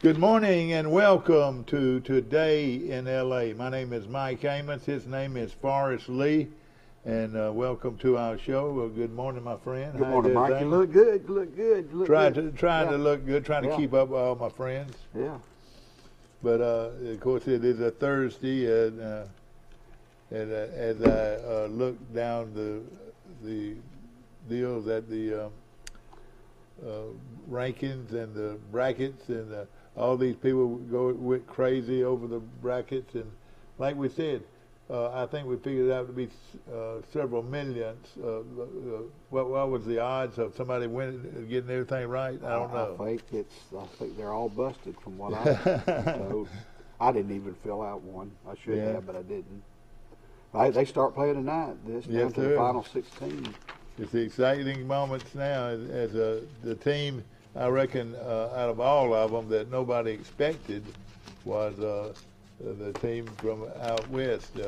Good morning and welcome to Today in LA. My name is Mike Amos. His name is Forrest Lee. And welcome to our show. Well, good morning, my friend. Good morning, Mike. You look good. You look good. You look trying good. to look good, trying to keep up with all my friends. Yeah. But of course, it is a Thursday, and as I look down the deals at the rankings and the brackets, and all these people went crazy over the brackets, and like we said, I think we figured it out to be several millions. What was the odds of somebody winning, getting everything right? I don't know. I think they're all busted from what I told. I didn't even fill out one. I should have, but I didn't. They start playing tonight. This down to the final 16. It's the exciting moments now as the team. I reckon out of all of them that nobody expected was the team from out west.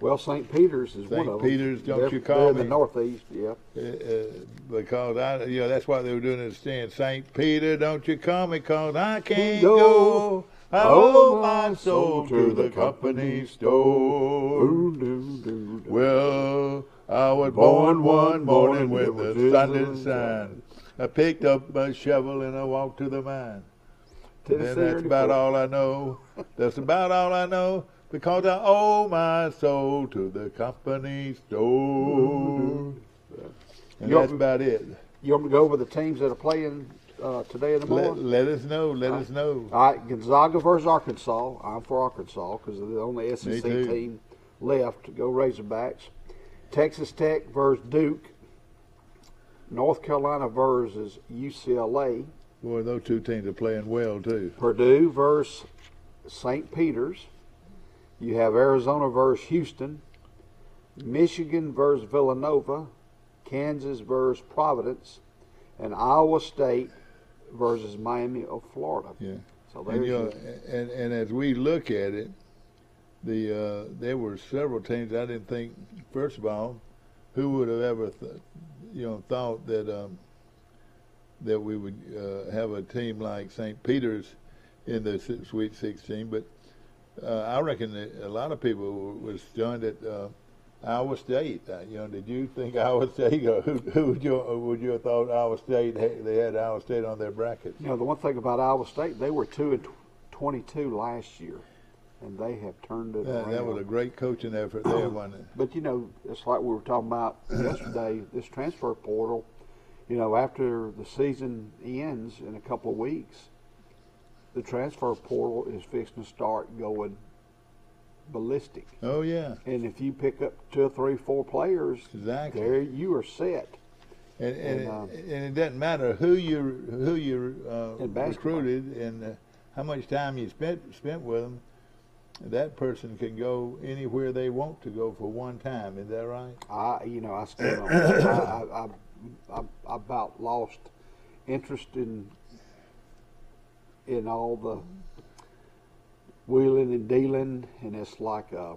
Well, St. Peter's is one of them. St. Peter's, don't you call they're me? in the Northeast, yeah. Because that's why they were doing in the stand. St. Peter, don't you call me, 'cause I can't go. I owe my soul to the company store. Well, I was born one morning when the sun didn't shine. I picked up my shovel and I walked to the mine. And that's about all I know. That's about all I know, because I owe my soul to the company store. And that's about it. You want me to go over the teams that are playing today in the morning? Let us know. Let us know. All right, Gonzaga versus Arkansas. I'm for Arkansas because they're the only SEC team left. Go Razorbacks. Texas Tech versus Duke. North Carolina versus UCLA. Boy, those two teams are playing well, too. Purdue versus St. Peter's. You have Arizona versus Houston. Michigan versus Villanova. Kansas versus Providence. And Iowa State versus Miami of Florida. Yeah. So and as we look at it, there were several teams I didn't think, first of all, who would have ever thought that we would have a team like St. Peter's in the Sweet 16, but I reckon that a lot of people were stunned at Iowa State. Did you think Iowa State, or who would you have thought Iowa State? They had Iowa State on their bracket. The one thing about Iowa State, they were 2-22 last year, and they have turned it around. That was a great coaching effort there, wasn't it? But it's like we were talking about yesterday. This transfer portal. After the season ends in a couple of weeks, the transfer portal is fixing to start going ballistic. Oh, yeah. And if you pick up 2 or 3, 4 players, there you are set. And it doesn't matter who you recruited and how much time you spent with them. That person can go anywhere they want to go for one time. Is that right? I still don't. I about lost interest in all the wheeling and dealing, and it's like a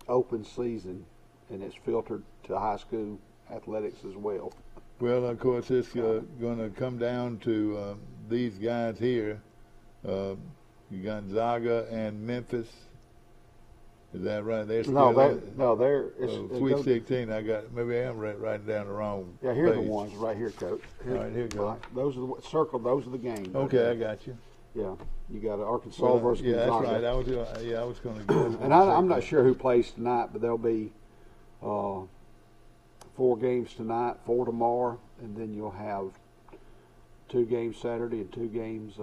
open season, and it's filtered to high school athletics as well. Well, of course, it's going to come down to these guys here, Gonzaga and Memphis. Is that right? They're still Sweet 16. Maybe I am writing down the wrong. Yeah, here are the ones right here, Coach. All right, here you go. Those are those are the games. Okay, I got you. Yeah, you got Arkansas versus Gonzaga. Yeah, that's right. I was going to go. And I'm not sure who plays tonight, but there'll be 4 games tonight, 4 tomorrow, and then you'll have 2 games Saturday and 2 games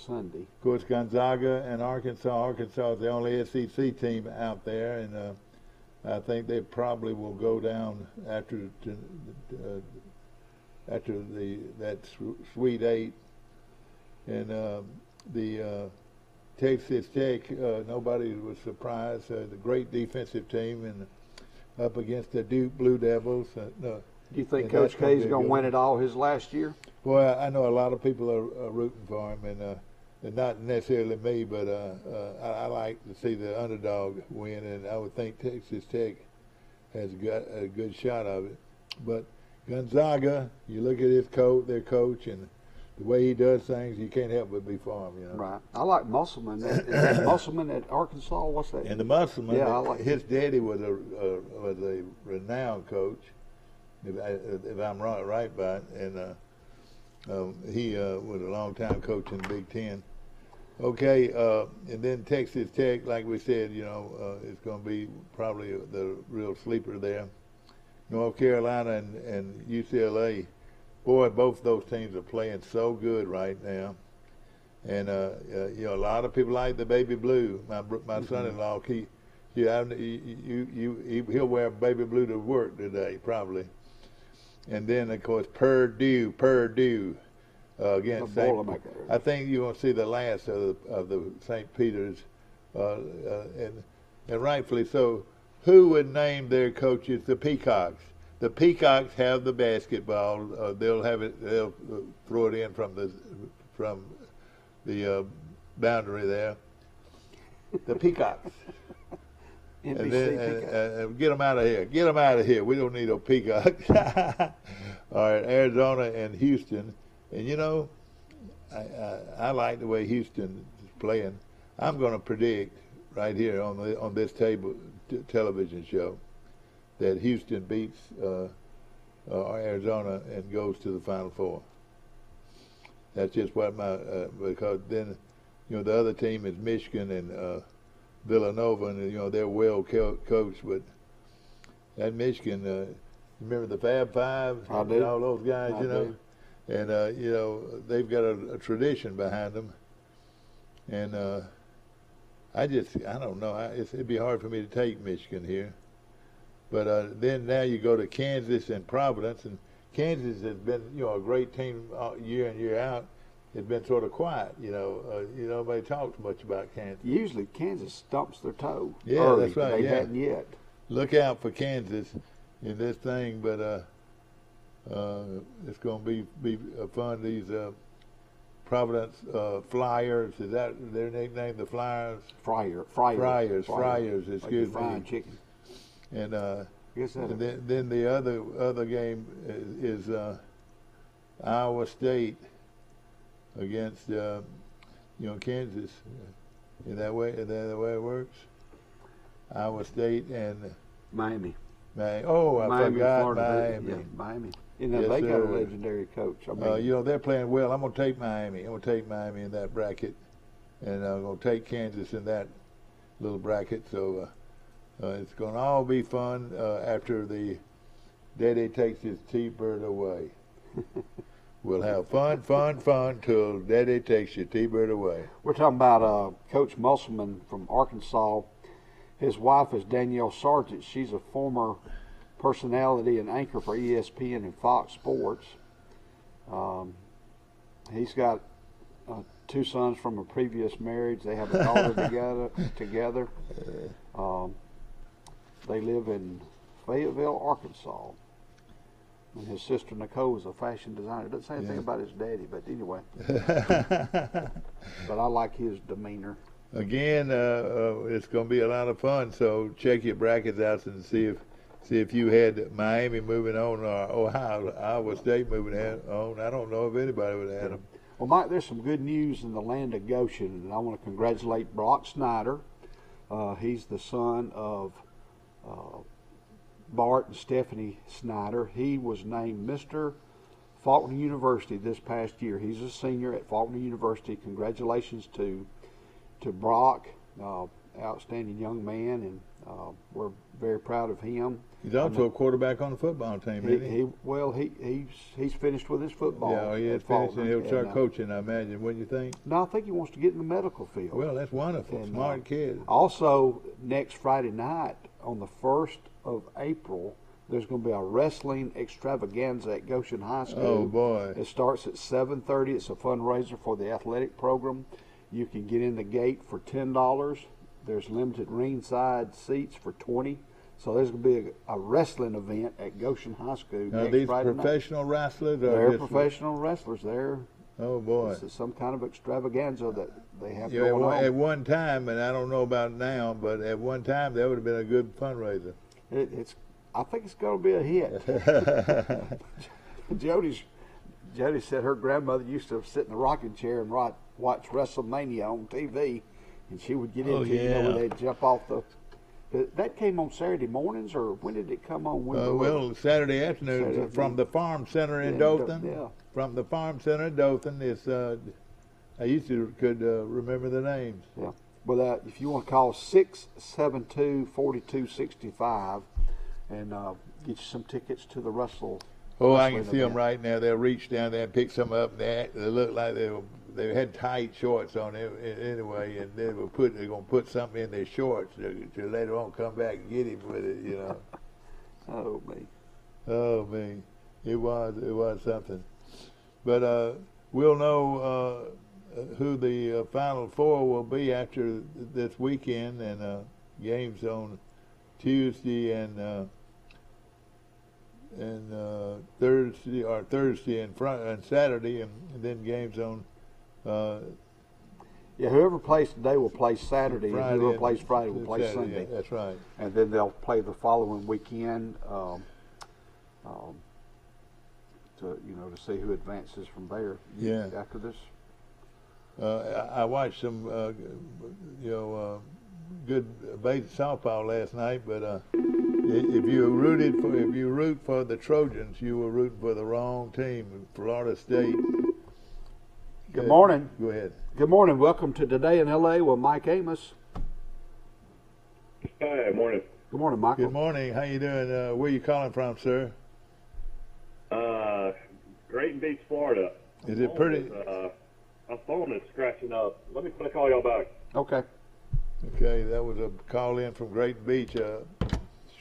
Sunday. Of course, Gonzaga and Arkansas. Arkansas is the only SEC team out there, and I think they probably will go down after that Sweet 8. And the Texas Tech, nobody was surprised. The great defensive team, and up against the Duke Blue Devils. Do you think Coach K is going to win it all his last year? Well, I know a lot of people are rooting for him, and not necessarily me, but I like to see the underdog win, and I would think Texas Tech has got a good shot of it. But Gonzaga, you look at their coach, and the way he does things, you can't help but be for him, you know. Right. I like Musselman. Is that Musselman at Arkansas? What's that? And the Musselman, Yeah, I like his daddy was a renowned coach, if I'm right by it, and he was a long time coach in the Big Ten. Okay, and then Texas Tech, like we said, you know, it's going to be probably the real sleeper there. North Carolina and UCLA, boy, both those teams are playing so good right now. And you know, a lot of people like the baby blue. My son-in-law, he'll wear baby blue to work today, probably. And then, of course, Purdue. Against I think you're going to see the last of the St. Peter's, and rightfully so. Who would name their coaches the Peacocks? The Peacocks have the basketball. They'll have it. They'll throw it in from the boundary there. The Peacocks. And then get them out of here. Get them out of here. We don't need no Peacocks. All right, Arizona and Houston. And you know, I like the way Houston is playing. I'm going to predict right here on this television show that Houston beats Arizona and goes to the Final Four. That's just what because then, you know, the other team is Michigan and Villanova, and you know they're well coached, but that Michigan, remember the Fab Five and all those guys, you know. And, you know, they've got a tradition behind them. And I don't know. It'd be hard for me to take Michigan here. But then now you go to Kansas and Providence. And Kansas has been, you know, a great team year in, year out. It's been sort of quiet, you know. Nobody talks much about Kansas. Usually Kansas stumps their toe. Yeah, early, that's right. They hadn't yet. Look out for Kansas in this thing. But it's going to be fun. These Providence Flyers, is that their nickname? The Flyers? Fryers. Excuse me. Chicken. And then the other game is Iowa State against Kansas. Is that the way it works? Iowa State and Miami. I Miami, forgot Florida. Miami. Yeah, Miami. You know, they got a legendary coach. I mean, they're playing well. I'm going to take Miami. I'm going to take Miami in that bracket, and I'm going to take Kansas in that little bracket. So it's going to all be fun after the Daddy takes his T-bird away. We'll have fun till Daddy takes your T-bird away. We're talking about Coach Musselman from Arkansas. His wife is Danielle Sargent. She's a former personality and anchor for ESPN and Fox Sports. He's got 2 sons from a previous marriage. They have a daughter together. They live in Fayetteville, Arkansas. And his sister Nicole is a fashion designer. Doesn't say anything about his daddy, but anyway. But I like his demeanor. Again, it's going to be a lot of fun. So check your brackets out and see if you had Miami moving on or Iowa State moving on. I don't know if anybody would have had them. Well, Mike, there's some good news in the land of Goshen, and I want to congratulate Brock Snyder. He's the son of Bart and Stephanie Snyder. He was named Mr. Faulkner University this past year. He's a senior at Faulkner University. Congratulations to Brock, outstanding young man, and we're very proud of him. He's also a quarterback on the football team, isn't he? He's finished with his football. Yeah, he has finished, and he'll start coaching, I imagine. What do you think? No, I think he wants to get in the medical field. Well, that's wonderful. And, smart kid. Also, next Friday night, on the 1st of April, there's going to be a wrestling extravaganza at Goshen High School. Oh, boy. It starts at 7:30. It's a fundraiser for the athletic program. You can get in the gate for $10. There's limited ringside seats for $20. So there's going to be a wrestling event at Goshen High School Now, next these Friday professional night. wrestlers? They're professional wrestlers. Oh, boy. This is some kind of extravaganza that they have going on. At one time, and I don't know about now, but at one time, that would have been a good fundraiser. I think it's going to be a hit. Jody said her grandmother used to sit in the rocking chair and watch WrestleMania on TV, and she would get into where they'd jump off the. That came on Saturday mornings, or when did it come on? Well, Saturday afternoon from the Farm Center in Dothan. Yeah. From the Farm Center in Dothan, it's. I used to could remember the names. Yeah. Well, if you want to call 672-4265 and get you some tickets to the Russell. Oh, I can see them right now. They'll reach down there and pick some up. They look like they had tight shorts on anyway, and they're gonna put something in their shorts to later on come back and get him with it. You know. Oh me, it was something. But we'll know who the Final Four will be after this weekend, and games on Tuesday and Thursday and Saturday, and then games on. Whoever plays today will play Saturday, and whoever plays Friday will play Saturday, Sunday. Yeah, that's right. And then they'll play the following weekend to see who advances from there. Yeah. After this. I watched some good softball last night, but if you root for the Trojans, you were rooting for the wrong team, Florida State. Good morning. Go ahead. Good morning. Welcome to Today in L.A. with Mike Amos. Hi, morning. Good morning, Michael. Good morning. How you doing? Where you calling from, sir? Drayton Beach, Florida. Is it pretty? My phone is scratching up. Let me call y'all back. Okay. Okay, that was a call in from Great Beach.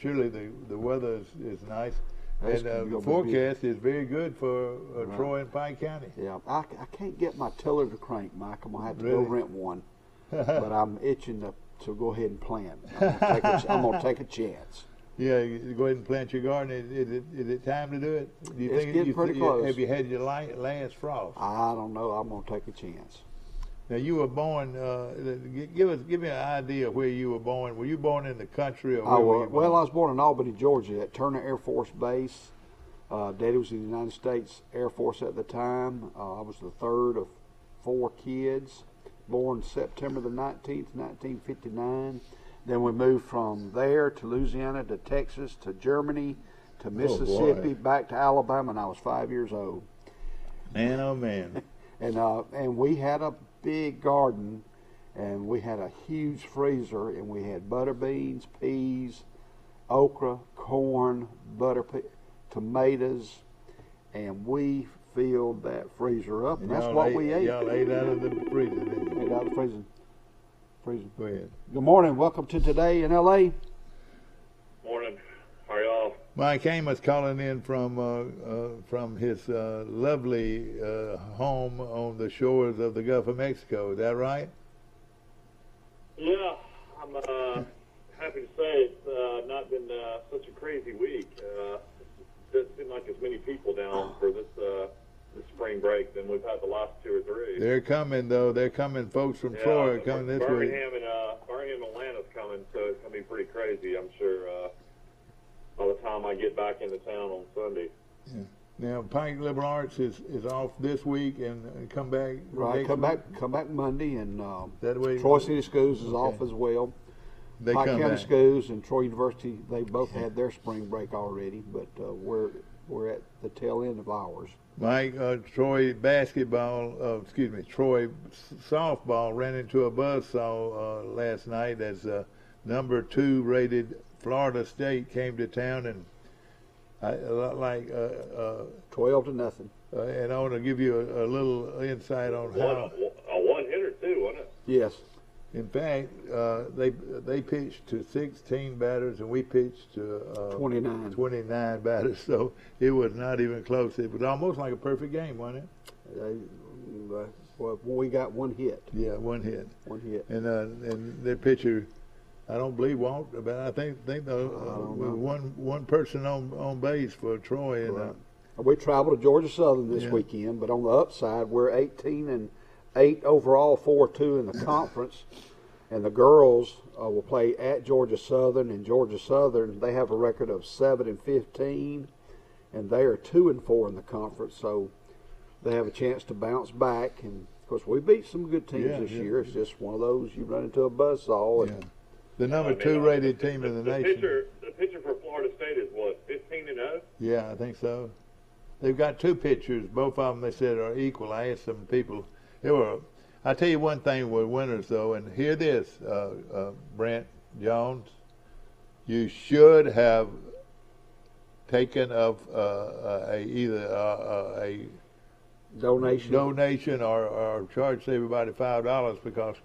Surely the weather is nice. And the forecast is very good for Troy and Pike County. Yeah, I can't get my tiller to crank, Mike. I'm going to have to go rent one. But I'm itching to go ahead and plant. I'm going to take a chance. Yeah, you go ahead and plant your garden. Is it time to do it? Do you It's getting pretty close. Have you had your last frost? I don't know. I'm going to take a chance. Now, you were born, give me an idea of where you were born. Were you born in the country or where were you born? Well, I was born in Albany, Georgia at Turner Air Force Base. Daddy was in the United States Air Force at the time. I was the third of 4 kids, born September the 19th, 1959. Then we moved from there to Louisiana, to Texas, to Germany, to Mississippi, back to Alabama, and I was 5 years old. Man, oh man. And we had a big garden, and we had a huge freezer, and we had butter beans, peas, okra, corn, tomatoes, and we filled that freezer up, and that's what we ate. Y'all ate out of the freezer, didn't you? Ate out of the freezer. Go ahead. Good morning. Welcome to Today in L.A. Morning. How are y'all? Mike Amos calling in from his lovely home on the shores of the Gulf of Mexico. Is that right? Yeah, I'm happy to say it's not been such a crazy week. It doesn't seem like as many people down for this spring break than we've had the last 2 or 3. They're coming, though. They're coming. Folks from Troy are coming this week. Birmingham and Atlanta's coming, so it's going to be pretty crazy, I'm sure, by the time I get back into town on Sunday. Yeah. Now, Pike Liberal Arts is off this week and come back. Right, come back Monday, and that way, Troy City Schools is off as well. Pike County Schools and Troy University, they both had their spring break already, but we're at the tail end of ours. Mike, Troy Troy softball ran into a buzzsaw last night as number 2 rated Florida State came to town, and 12-0. And I want to give you a little insight on how a one-hitter too, wasn't it? Yes. In fact, they pitched to 16 batters, and we pitched to 29 batters. So it was not even close. It was almost like a perfect game, wasn't it? Well, we got one hit. Yeah, one hit. One hit. And their pitcher, I don't believe won't, but I think one person on base for Troy. And right. We traveled to Georgia Southern this weekend, but on the upside, we're 18-8 overall, 4-2 in the conference. And the girls will play at Georgia Southern, and Georgia Southern, they have a record of 7-15, and they are 2-4 in the conference. So they have a chance to bounce back. And of course, we beat some good teams Yeah, this yeah. year. It's just one of those you run into a buzzsaw. Yeah. And The number 2 rated team in the nation. The pitcher for Florida State is what, 15-0? Yeah, I think so. They've got 2 pitchers. Both of them, they said, are equal. I asked some people. I tell you one thing with winners, though, and hear this, Brent Jones. You should have taken of either a donation or charged everybody $5 because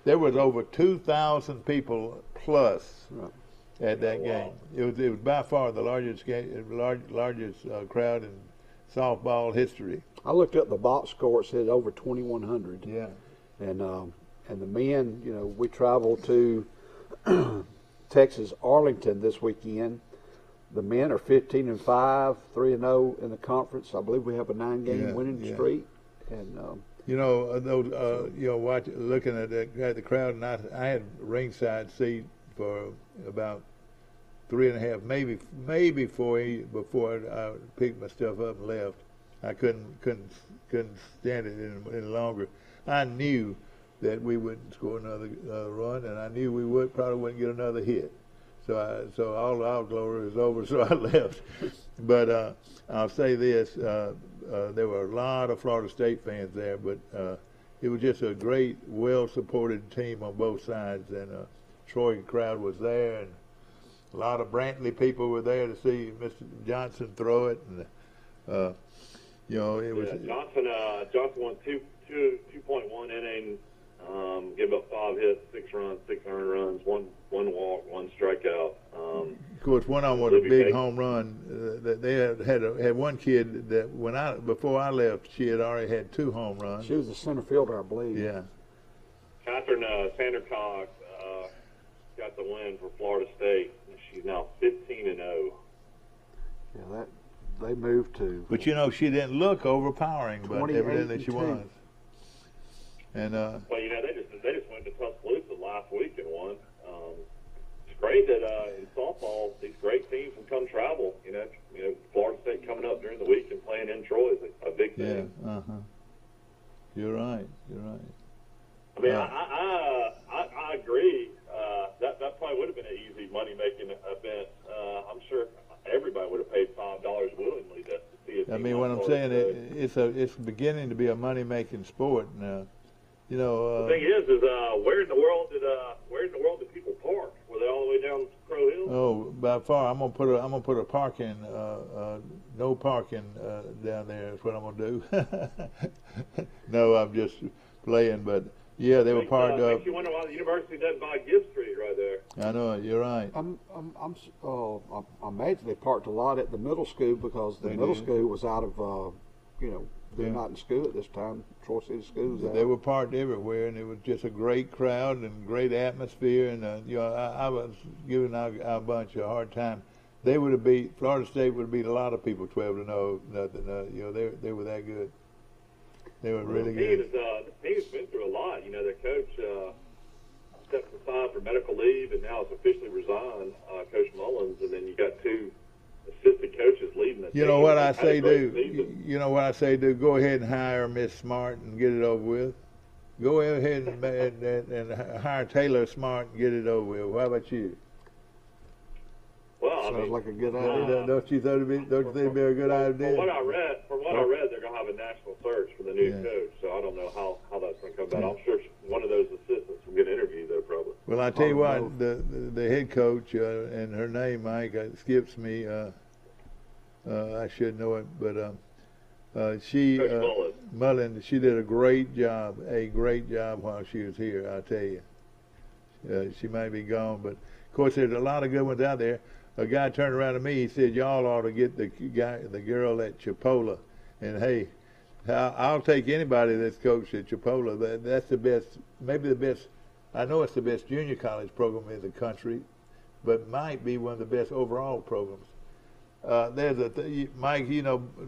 there was over 2,000 people plus at that game. It was by far the largest crowd in softball history. I looked up the box score. It said over 2,100. Yeah. And the men, you know, we traveled to Texas, Arlington this weekend. The men are 15-5, 3-0 in the conference. I believe we have a 9-game winning streak. And looking at the crowd, and I had ringside seat for about 3.5, maybe 4 before I picked my stuff up and left. I couldn't stand it any longer. I knew that we wouldn't score another run, and I knew we probably wouldn't get another hit. So all our glory was over, so I left. But I'll say this, there were a lot of Florida State fans there, but it was just a great, well-supported team on both sides, and Troy crowd was there, and a lot of Brantley people were there to see Mr. Johnson throw it, and it was. Johnson won 2.1 innings, gave up 5 hits, 6 runs, 6 earned runs, one walk, 1 strikeout. Of course, one of them was a big home run. They had one kid that before I left, she had already had 2 home runs. She was the center fielder, I believe. Yeah. Catherine Sandercock got the win for Florida State. She's now 15-0. Yeah, they moved to. But she didn't look overpowering, but evidently she was. And well, they just went to Tuscaloosa last week and won. It's great that in softball these great teams will come travel. Florida State coming up during the week and playing in Troy is a big thing. Yeah. You're right. I mean, I agree. That probably would have been an easy money-making event. I'm sure everybody would have paid $5 willingly to see it. I mean, what I'm saying it's beginning to be a money-making sport now. The thing is where in the world did people park? Were they all the way down Crow Hill? Oh, by far, I'm gonna put a parking, no parking down there. Is what I'm gonna do. No, I'm just playing, but yeah, they were parked up. Makes you wonder why the university doesn't buy Gift Street right there. I know, you're right. I imagine they parked a lot at the middle school because the middle school was out of, they're not in school at this time. Troy City Schools. They were parked everywhere, and it was just a great crowd and great atmosphere. And I was giving our bunch a hard time. They would have Florida State would have beat a lot of people 12-0, nothing. They were that good. They were really good. This team's been through a lot. Their coach stepped aside for medical leave, and now it's officially resigned. Coach Mullins, and then you got 2 assistant coaches leading the team. You know what I say do? Go ahead and hire Miss Smart and get it over with. Go ahead and hire Taylor Smart and get it over with. How about you? Well, sounds like a good idea. Don't you think it'd be a good idea? From what I read, they're going to have a national search for the new coach. So I don't know how that's going to come about. I'm sure one of those assistants will get interviewed though, probably. Well, I tell you what, the head coach and her name, Mike, skips me. I should know it, but she Mullen. She did a great job while she was here. I tell you, she might be gone, but of course there's a lot of good ones out there. A guy turned around to me. He said, "Y'all ought to get the girl at Chipola." And hey, I'll take anybody that's coached at Chipola. That's the best, maybe the best. I know it's the best junior college program in the country, but might be one of the best overall programs. There's Mike,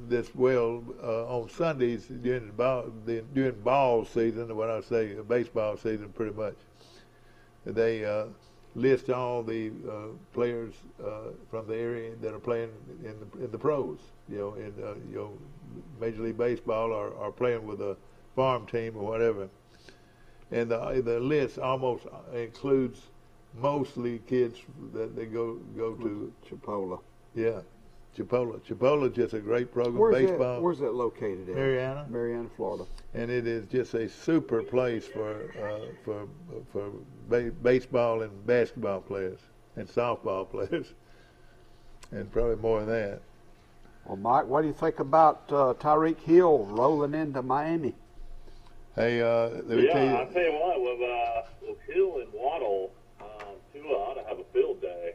this well, on Sundays during ball season, what I say, baseball season, pretty much. They list all the players from the area that are playing in the pros, in Major League Baseball or playing with a farm team or whatever. And the list almost includes mostly kids that they go to Chipola. Yeah, Chipola. Chipola is just a great program. Baseball. Where's that located at? Marianna, Florida. And it is just a super place for baseball and basketball players and softball players, and probably more than that. Well, Mike, what do you think about Tyreek Hill rolling into Miami? Hey, let me tell you. I'll tell you what, with Hill and Waddle, Tua ought to have a field day.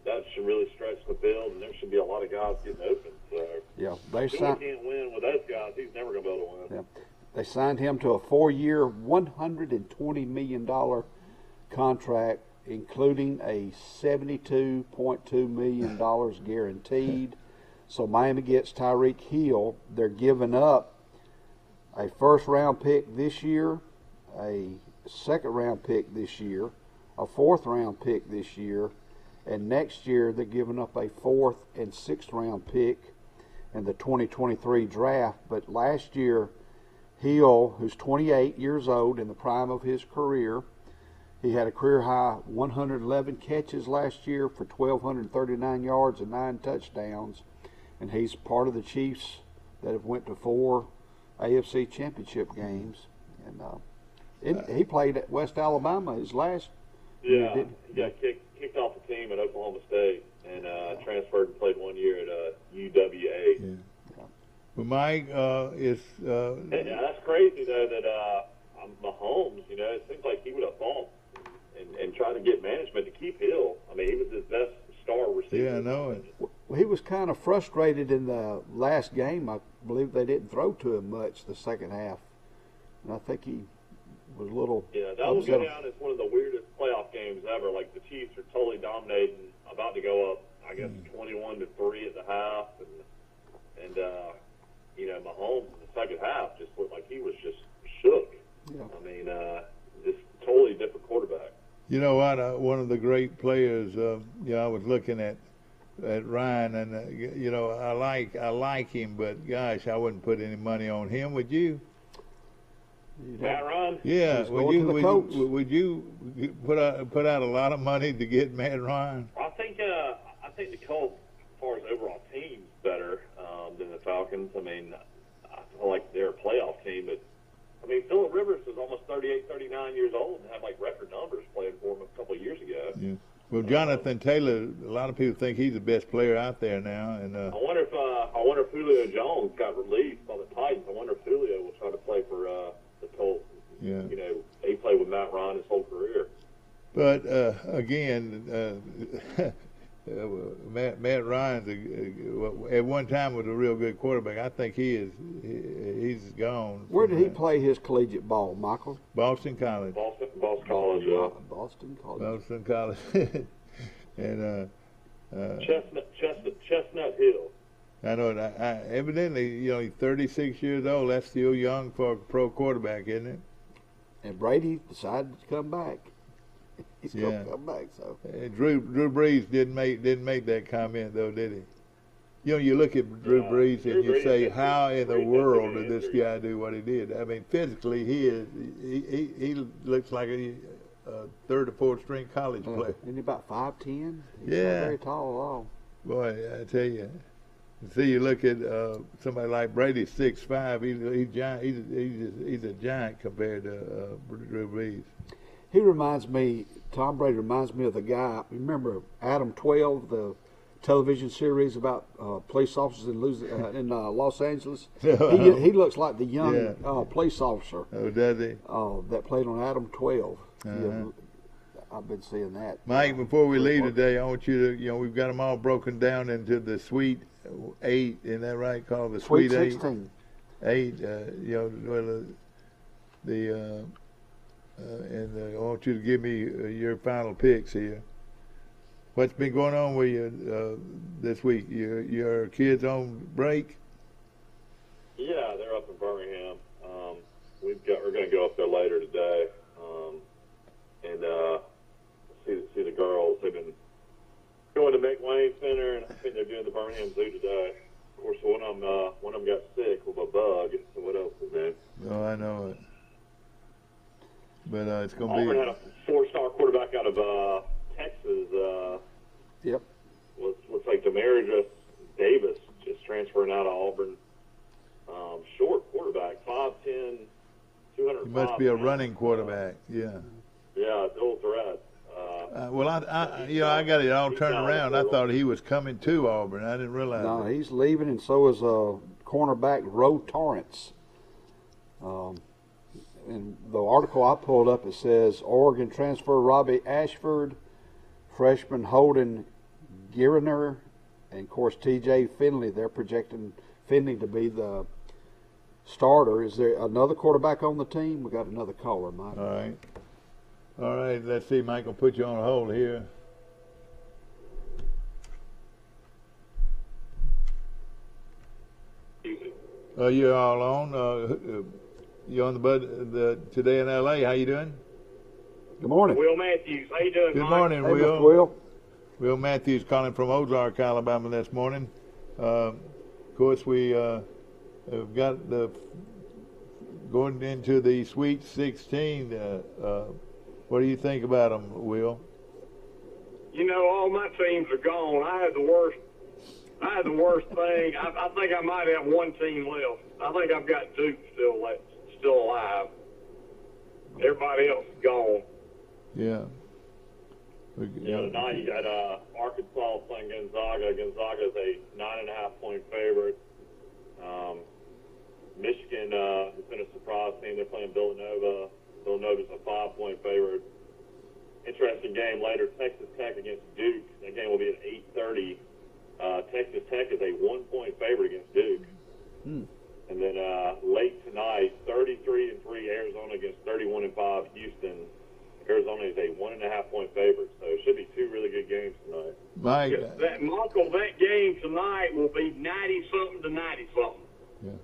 That should really stretch the field, and there should be a lot of guys getting open. So yeah, Tua can't win with those guys. He's never going to be able to win. Yeah. They signed him to a 4-year, $120 million contract, including a $72.2 million guaranteed. So Miami gets Tyreek Hill. They're giving up a first-round pick this year, a second-round pick this year, a fourth-round pick this year, and next year they're giving up a fourth and sixth-round pick in the 2023 draft. But last year, Hill, who's 28 years old in the prime of his career, he had a career-high 111 catches last year for 1,239 yards and 9 touchdowns, and he's part of the Chiefs that have went to 4 AFC championship games, and he played at West Alabama his last year. Yeah, he got kicked off the team at Oklahoma State and transferred and played 1 year at UWA. Yeah. Well, Mike, that's crazy though that Mahomes, it seems like he would have fought and tried to get management to keep Hill. I mean, he was his best star receiver. Yeah, I know it. Well, he was kind of frustrated in the last game. I believe they didn't throw to him much the second half, and I think he was a little. Yeah, that will go down as one of the weirdest playoff games ever. Like the Chiefs are totally dominating, about to go up, I guess 21-3 at the half, and Mahomes in the second half just looked like he was just shook. Yeah. I mean, just totally different quarterback. You know what? One of the great players. I was looking at Ryan, and I like him, but gosh, I wouldn't put any money on him. Would you? Matt Ryan? Yeah. Would you put out a lot of money to get Matt Ryan? I think the Colts, as far as overall team's better than the Falcons. I mean, I feel like they're a playoff team, but I mean, Phillip Rivers is almost 38, 39 years old and had like record numbers playing for him a couple of years ago. Yeah. Well, Jonathan Taylor, a lot of people think he's the best player out there now, and I wonder if Julio Jones got released by the Titans. I wonder if Julio will try to play for the Colts. Yeah. He played with Matt Ryan his whole career. But again, Matt Ryan's at one time was a real good quarterback. I think he's gone. Where did he play his collegiate ball, Michael? Boston College. Boston College, yeah. Boston College. Boston College. And Chestnut Hill. I know it. Evidently, he's 36 years old. That's still young for a pro quarterback, isn't it? And Brady decided to come back. He's going to come back. So Drew Brees didn't make that comment though, did he? You look at Drew Brees and you say, how in the world did this guy do what he did? I mean, physically, he looks like a third or fourth string college player. Isn't he about 5'10"? He's not very tall at all. Boy, I tell you. See, you look at somebody like Brady, 6'5". He's giant. He's a giant compared to Drew Brees. He reminds me. Tom Brady reminds me of the guy. Remember Adam 12, the television series about police officers in Los Angeles? He looks like the young police officer. Oh, does he? That played on Adam 12. I've been seeing that. Mike, before we leave today, I want you to, we've got them all broken down into the Sweet 8, isn't that right? Called the Sweet 16. 8. And I want you to give me your final picks here. What's been going on with you this week? Your kids on break? Yeah, they're up in Birmingham. We're going to go up there later today and see the girls. They've been going to McWayne Center, and I think they're doing the Birmingham Zoo today. Of course, one of them got sick with a bug. So what else is there? Oh, I know it. But it's going to Auburn be. had a 4-star quarterback out of Texas. Yep. Looks like Demarius Davis just transferring out of Auburn. Short quarterback, 5'10", 205. He must be a running quarterback. Yeah. Yeah, dual threat. Well, I got it all turned around. I thought he was coming to Auburn. I didn't realize. No, that. he's leaving, and so is cornerback Roe Torrance. And the article I pulled up, it says Oregon transfer Robbie Ashford, freshman Holden Giriner, and of course T.J. Finley. They're projecting Finley to be the starter. Is there another quarterback on the team? We got another caller, Mike. All right. Let's see. Mike will put you on hold here. You're all on. You on the today in L.A. How you doing? Good morning. Will Matthews, how you doing, Good Mike? morning, Hey, Will. Mr. Will. Will Matthews calling from Ozark, Alabama this morning. Of course, we have got the going into the Sweet 16. What do you think about them, Will? You know, all my teams are gone. I had the worst thing. I think I might have one team left. I think I've got Duke still alive. Everybody else is gone. Yeah. Tonight you got Arkansas playing Gonzaga. Gonzaga is a 9.5-point favorite. Michigan has been a surprise team. They're playing Villanova. Villanova's a 5-point favorite. Interesting game later. Texas Tech against Duke. That game will be at 8:30. Texas Tech is a 1-point favorite against Duke. And then late tonight, 33-3 Arizona against 31-5 Houston. Arizona is a 1.5-point favorite, so it should be two really good games tonight. Mike. That game tonight will be 90-something to 90-something. Yeah.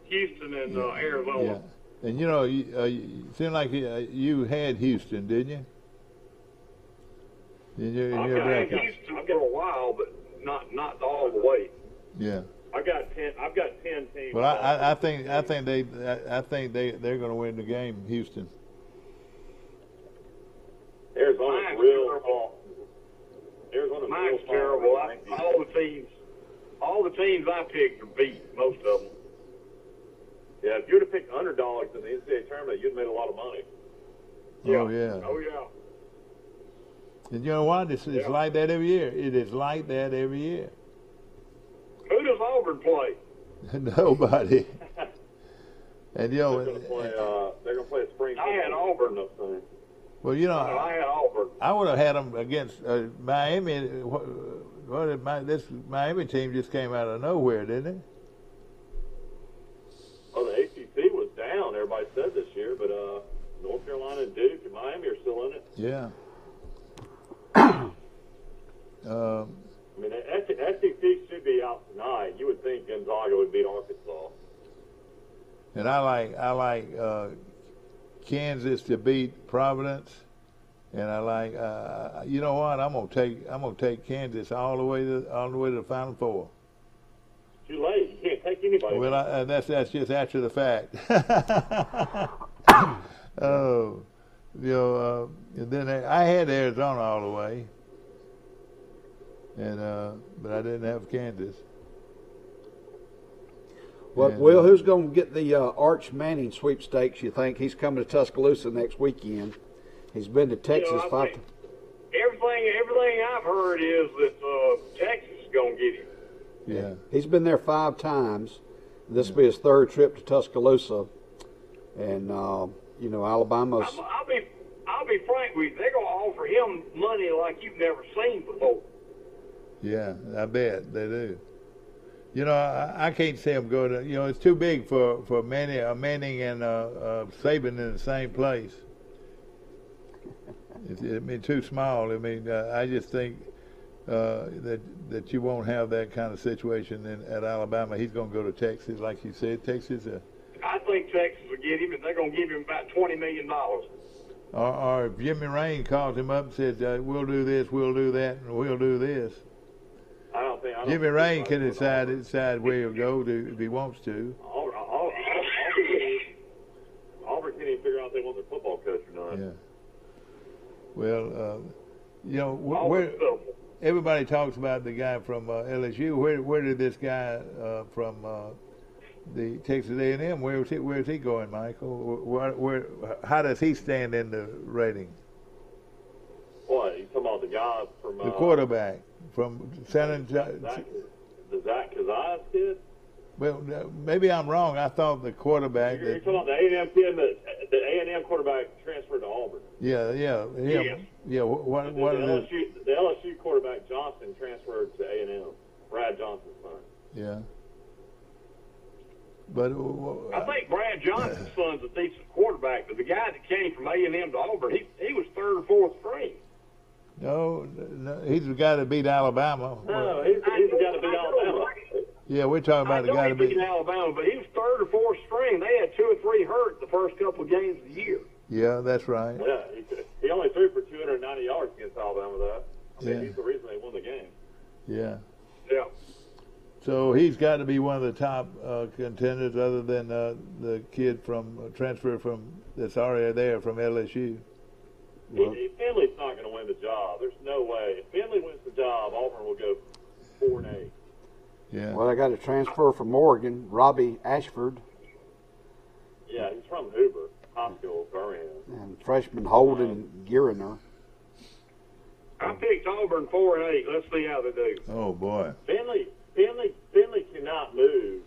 Houston and Arizona. Yeah. And you seemed like you had Houston, didn't you? In your I've got bracket. Houston for a while, but not all the way. Yeah. I've got 10 teams. Well, I think they're going to win the game, Houston. Arizona's real tall. Arizona's Mine's real tall. terrible. All the teams I picked are beat, most of them. Yeah, if you would have picked underdogs in the NCAA tournament, you'd have made a lot of money. Oh, yeah. Oh, yeah. And you know what? It's like that every year. It is like that every year. Who does Auburn play? Nobody. And They're going to play a spring. I had Auburn. Well, you know, I had Auburn. I would have had them against Miami. This Miami team just came out of nowhere, didn't it? Well, the ACC was down. Everybody said this year, but North Carolina and Duke and Miami are still in it. Yeah. I mean, the SEC should be out tonight. You would think Gonzaga would beat Arkansas. And I like Kansas to beat Providence, and I like you know what? I'm gonna take Kansas all the way to the Final Four. Too late. You can't take anybody. Well, that's just after the fact. Oh, and then I had Arizona all the way, and but I didn't have Kansas. Well, And, Will, who's going to get the Arch Manning sweepstakes? You think he's coming to Tuscaloosa next weekend? He's been to Texas I 5 think everything I've heard is that Texas is going to get him. Yeah. He's been there 5 times. This will be his 3rd trip to Tuscaloosa, and Alabama's. I'll be frank with you. They're going to offer him money like you've never seen before. Yeah, I bet they do. You know, I can't see them go to. You know, it's too big for Manning and Saban in the same place. It's too small. I mean, I just think that you won't have that kind of situation at Alabama. He's going to go to Texas, like you said. Texas. I think Texas will get him, and they're going to give him about $20 million. Or if Jimmy Rain calls him up and says, "We'll do this, we'll do that, and we'll do this." I Jimmy Rain can decide where he'll go to if he wants to. Auburn can't even figure out if they want their football coach or not. Yeah. Well, where everybody talks about the guy from LSU. Where did this guy from the Texas A&M? Where is he going, Michael? How does he stand in the rating? What, you talking about the guy from the quarterback from San Antonio? The Zach Kazaz kid? Well, maybe I'm wrong. I thought the quarterback. You're talking about the A&M kid, the A&M quarterback transferred to Auburn. Yeah. What the LSU quarterback Johnson transferred to A&M. Brad Johnson's son. Yeah. But I think Brad Johnson's son's a decent quarterback, but the guy that came from A&M to Auburn, he was third or fourth string. No, he's the guy that beat Alabama. No, he's the guy that beat Alabama. Yeah, we're talking about the guy that beat Alabama, but he was third or fourth string. They had 2 or 3 hurt the first couple of games of the year. Yeah, that's right. Yeah, he only threw for 290 yards against Alabama, though. I mean, he's the reason they won the game. Yeah. Yeah. So he's got to be one of the top contenders, other than the kid from transfer from that's already there from LSU. Finley's not going to win the job. There's no way. If Finley wins the job, Auburn will go 4-8. Yeah. Well, I got a transfer from Oregon, Robbie Ashford. Yeah, he's from Hoover High School, Birmingham. And freshman Holden Gieriner. I picked Auburn 4-8. Let's see how they do. Oh boy. Finley cannot move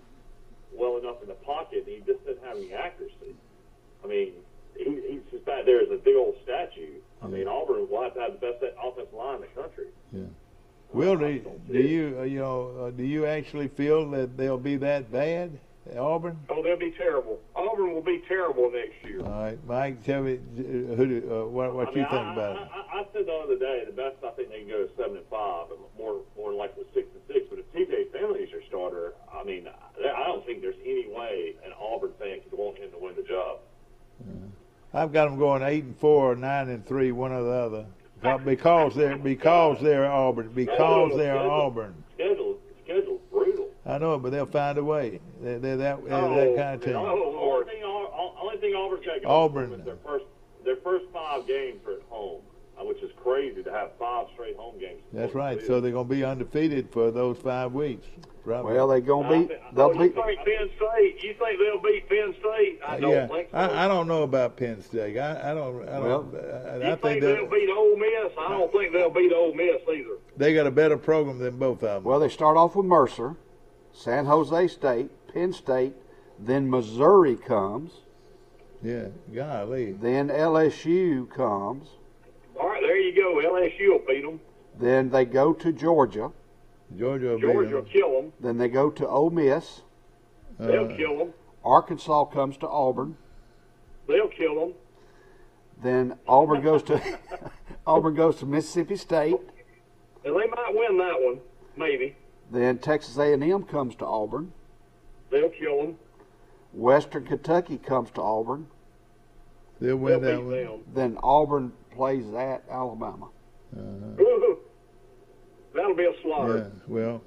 well enough in the pocket, and he just doesn't have any accuracy. I mean, he's just back there as a big old statue. I mean, Auburn will have to have the best offensive line in the country. Yeah. Will, do you actually feel that they'll be that bad, Auburn? Oh, they'll be terrible. Auburn will be terrible next year. All right, Mike, tell me what you think about it. I said the other day the best I think they can go is 7-5, but more likely 6-6. But if TJ Finley's your starter, I mean, I don't think there's any way an Auburn fan could want him to win the job. I've got them going 8-4, 9-3, one or the other. Because they're Auburn. Because they're Auburn. Schedule's brutal. I know it, but they'll find a way. They're that kind of team. Only thing Auburn's got going is their first 5 games are at home, which is crazy to have 5 straight home games. That's right. So they're going to be undefeated for those 5 weeks. Probably. Well, they're going to beat. They'll beat. You think they'll beat Penn State? I don't think so. I don't know about Penn State. I think they'll beat Ole Miss? I don't think they'll beat Ole Miss either. They got a better program than both of them. Well, they start off with Mercer, San Jose State, Penn State, then Missouri comes. Yeah, golly. Then LSU comes. All right, there you go. LSU will beat them. Then they go to Georgia. Georgia will kill them. Then they go to Ole Miss. They'll kill them. Arkansas comes to Auburn. They'll kill them. Then Auburn goes to Mississippi State. And they might win that one, maybe. Then Texas A&M comes to Auburn. They'll kill them. Western Kentucky comes to Auburn. They'll win that one. Then Auburn plays at Alabama. That'll be a slaughter. Yeah, well,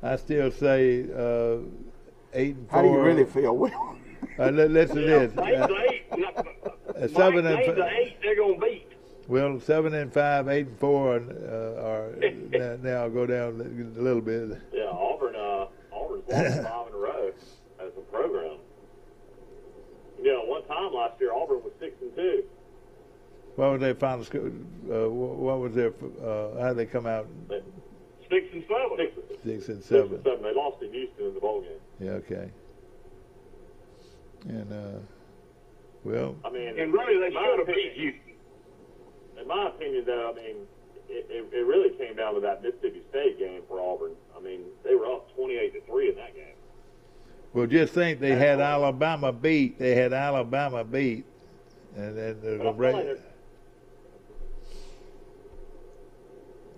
I still say 8-4. How do you really feel, Will? Listen to this. 7 and 8, they're going to beat. Well, 7-5, 8-4 are now go down a little bit. Yeah, Auburn's won 5 in a row as a program. One time last year Auburn was 6-2. What was their final score? What was their? How did they come out? 6-7. 6-7. They lost to Houston in the bowl game. Yeah. Okay. And well. I mean, and really they should have beat Houston. In my opinion, though, I mean, it really came down to that Mississippi State game for Auburn. I mean, they were up 28-3 in that game. Well, just think they had Alabama beat. They had Alabama beat, and then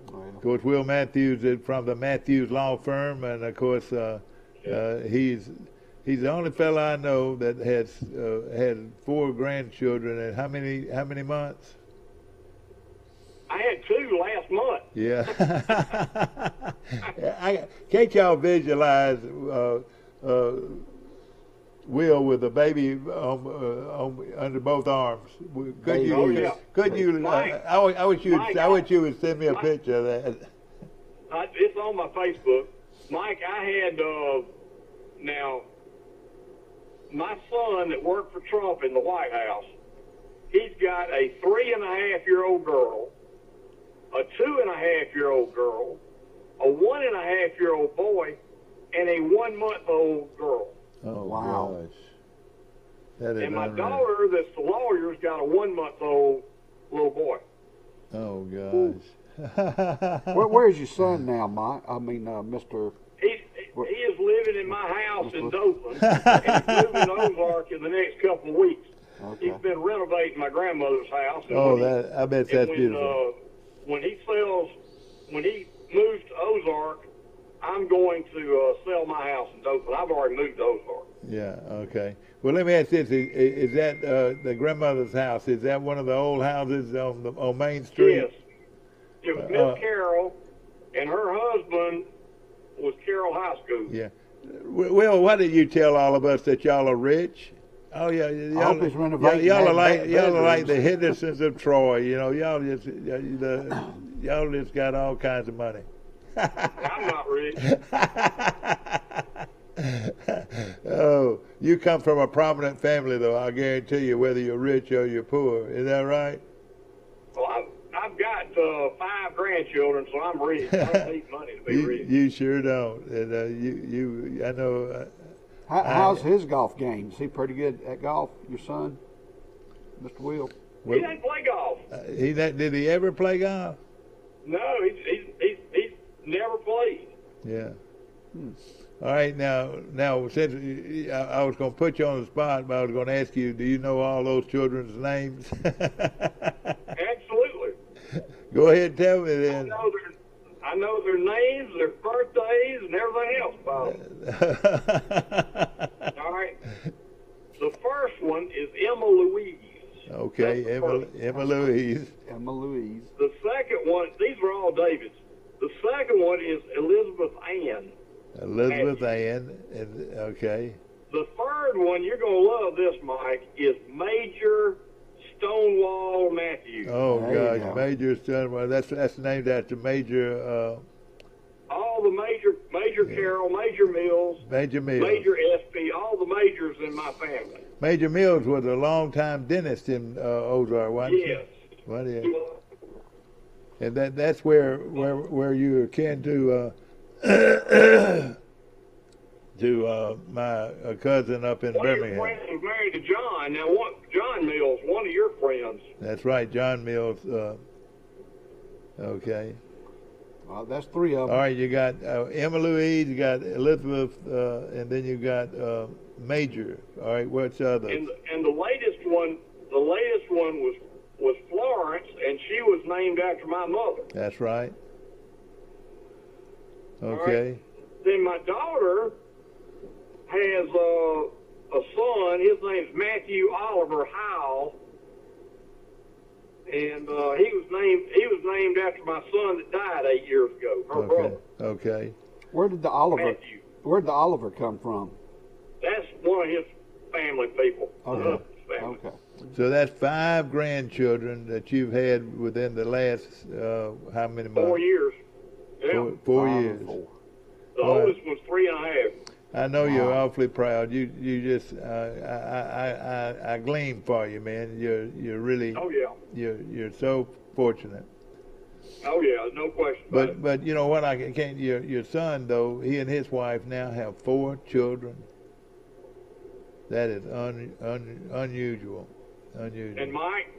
of course, Will Matthews from the Matthews Law Firm, and of course, he's the only fellow I know that has had 4 grandchildren. And how many months? I had 2 last month. Yeah. Can't y'all visualize Will with a baby under both arms? Could you? Oh, yeah. Could you? Mike, I wish you. Mike, I wish you would send me a Mike. picture of that. It's on my Facebook. Mike, I had, now, my son that worked for Trump in the White House, he's got a 3.5-year-old girl, a 2.5-year-old girl, a 1.5-year-old boy, and a 1-month-old girl. Oh Wow. gosh, that is And my unreal. daughter, that's the lawyer's got a 1-month-old little boy. Oh gosh. Where's your son now, Mike? I mean, Mr. He is living in my house in Dothan, and he's moving to Ozark in the next couple of weeks. Okay. He's been renovating my grandmother's house. And Oh, when he- that I bet and that's when, beautiful. when he moves to Ozark, I'm going to sell my house in Dothan. I've already moved to Ozark. Yeah. Okay. Well, let me ask this: Is that the grandmother's house? Is that one of the old houses on Main Street? Yes. It was Miss Carol, and her husband was Carroll High School. Yeah. Well, why did you tell all of us that y'all are rich? Oh yeah, y'all, hope he's renovating y'all that are like y'all are like the bedrooms. Hendersons of Troy. You know, y'all just got all kinds of money. I'm not rich. Oh, you come from a prominent family, though. I guarantee you, whether you're rich or you're poor. Is that right? Well, I've got 5 grandchildren, so I'm rich. I don't need money to be rich. You sure don't. And I know. How's his golf game? Is he pretty good at golf, your son, Mr. Will? He doesn't play golf. Did he ever play golf? No, he's never played. Yeah. All right, now, since I was going to put you on the spot, but I was going to ask you, do you know all those children's names? Absolutely. Go ahead and tell me I then. know their names, their birthdays, and everything else about them. All right. The first one is Emma Louise. Okay, That's the first. Emma Louise. Emma Louise. The second one, these are all David's. The second one is Elizabeth Ann. Elizabeth Ann. Okay. The third one, you're going to love this, Mike, is Major Stonewall Matthews. Oh There you gosh, go. Major Stonewall. That's named after Major All the Major Carroll, Major Mills, Major Mills. Major SP, all the majors in my family. Major Mills was a longtime dentist in Ozark, wasn't he? Yes. Well, yeah. And that's where you're akin to my cousin up in One of your Birmingham. friends was married to John. Now, John Mills, one of your friends. That's right, John Mills. Okay. Well, that's 3 of them. All right, you got Emma Louise, you got Elizabeth, and then you got Major. All right, what's the other? And the latest one was Florence, and she was named after my mother. That's right. Okay. Then my daughter has a son. His name's Matthew Oliver Howell, and he was named after my son that died 8 years ago. Her brother, Okay. Where did the Oliver come from? that's one of his family people. Okay. His family. Okay. So that's 5 grandchildren that you've had within the last how many months? 4 years. Yeah. Four 5 years. and 4. The oldest was 3.5. I know you're Wow. awfully proud. You just I gleam for you, man. You're really Oh yeah. you're so fortunate. Oh yeah. No question about it. But you know what? I can't. Your son though, he and his wife now have 4 children. That is unusual. Unusual. And Mike,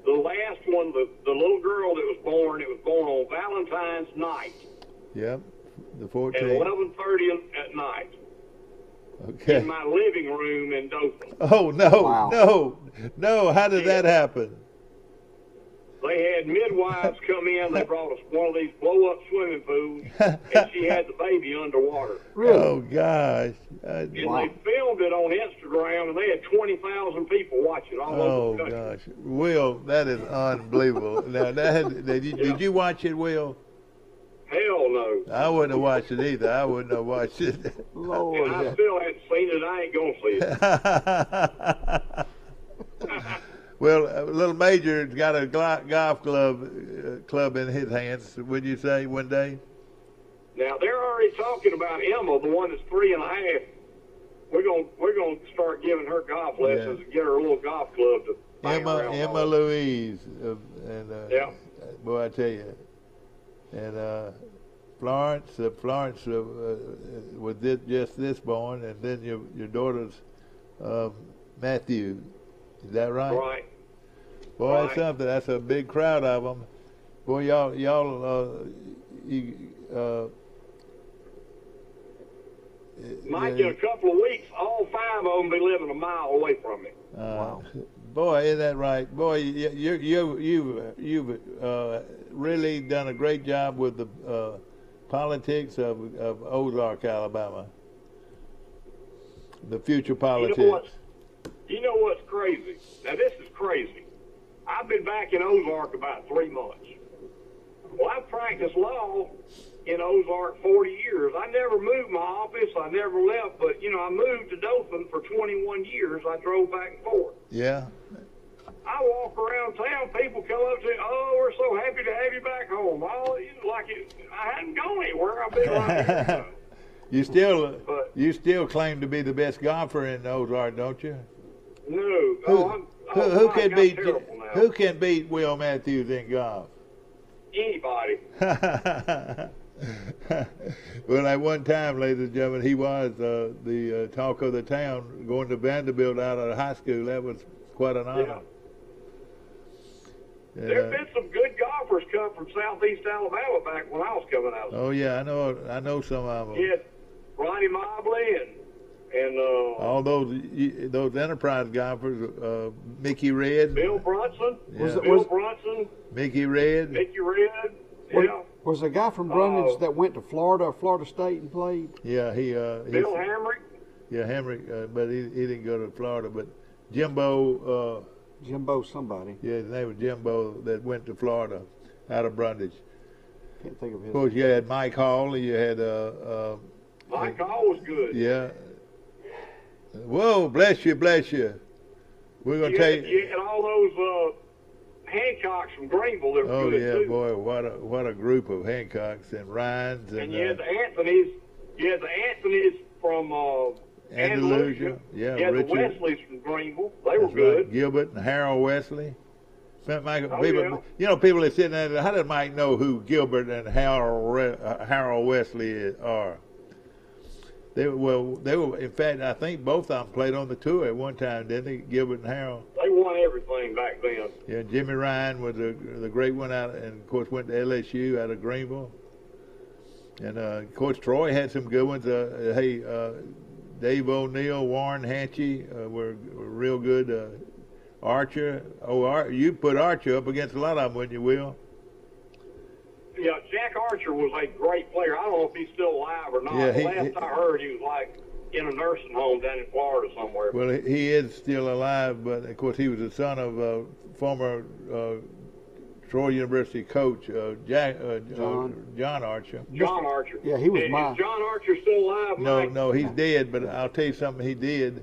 the last one, the little girl that was born, it was born on Valentine's night Yep. The at 14th. 11:30 at night Okay. in my living room in Dothan. Oh no, Wow. no! How did that happen? They had midwives come in. They brought us one of these blow-up swimming pools, and she had the baby underwater. Really? Oh gosh! And Wow. they filmed it on Instagram, and they had 20,000 people watching all Oh over the country. gosh, Will, that is unbelievable. Now did you watch it, Will? Hell no. I wouldn't have watched it either. I wouldn't have watched it. Lord, And I still haven't seen it. I ain't gonna see it. Well, little Major's got a golf club in his hands. Would you say one day? Now they're already talking about Emma, the one that's 3.5. We're gonna start giving her golf lessons and get her a little golf club to hang around Emma on. Louise, Yeah. boy, I tell you, and Florence was just this born, and then your daughter's Matthew. Is that right? Right. Boy, Right. that's something. That's a big crowd of them. Boy, y'all, Mike, in a couple of weeks, all 5 of them be living a mile away from me. Wow. Boy, isn't that right? Boy, you've really done a great job with the politics of Ozark, Alabama. The future politics. You know what's crazy? Now, this is crazy. I've been back in Ozark about 3 months. Well, I've practiced law in Ozark 40 years. I never moved my office. I never left. But, I moved to Dothan for 21 years. I drove back and forth. Yeah. I walk around town. People come up to me, oh, we're so happy to have you back home. Oh, I hadn't gone anywhere. I've been right here. You still claim to be the best golfer in Ozark, don't you? No. Who can Now. beat Will Matthews in golf? Anybody. Well, at one time, ladies and gentlemen, he was the talk of the town. Going to Vanderbilt out of high school, that was quite an honor. There have been some good golfers come from southeast Alabama back when I was coming out. Oh yeah, I know some of them. Yeah, Ronnie Mobley and all those enterprise golfers, Mickey Red, Bill Brunson, yeah. Brunson, Mickey Red. Yeah. Was a guy from Brundage that went to Florida State and played? Yeah, Bill Hamrick. Yeah, Hamrick, but he didn't go to Florida. But Jimbo. Jimbo somebody. Yeah, his name was Jimbo that went to Florida out of Brundage. Can't think of his. Of course, you had Mike Hall. You had Mike Hall was good. Yeah. Whoa, bless you. We're gonna take. You had all those Hancocks from Greenville that were good yeah, too. boy, what a group of Hancocks and Ryans and you had the Anthonys. You had the Anthonys from Andalusia. Yeah, you had Richard. the Wesleys from Greenville. They were good. Right. Gilbert and Harold Wesley. People, yeah. People are sitting there. How did Mike know who Gilbert and Harold Wesley are? They were. In fact, I think both of them played on the tour at one time, didn't they? Gilbert and Harold. They won everything back then. Yeah, Jimmy Ryan was the great one out, and of course went to LSU out of Greenville. And of course Troy had some good ones. Dave O'Neill, Warren Hanchy were real good. Archer. You put Archer up against a lot of them, wouldn't you, Will? Yeah, Jack Archer was a great player. I don't know if he's still alive or not. Yeah, the last I heard, he was like in a nursing home down in Florida somewhere. Well, he is still alive, but of course he was the son of former Troy University coach John Archer. John Archer. Yeah, he was Is my. John Archer still alive, Mike? No, he's dead. But I'll tell you something he did.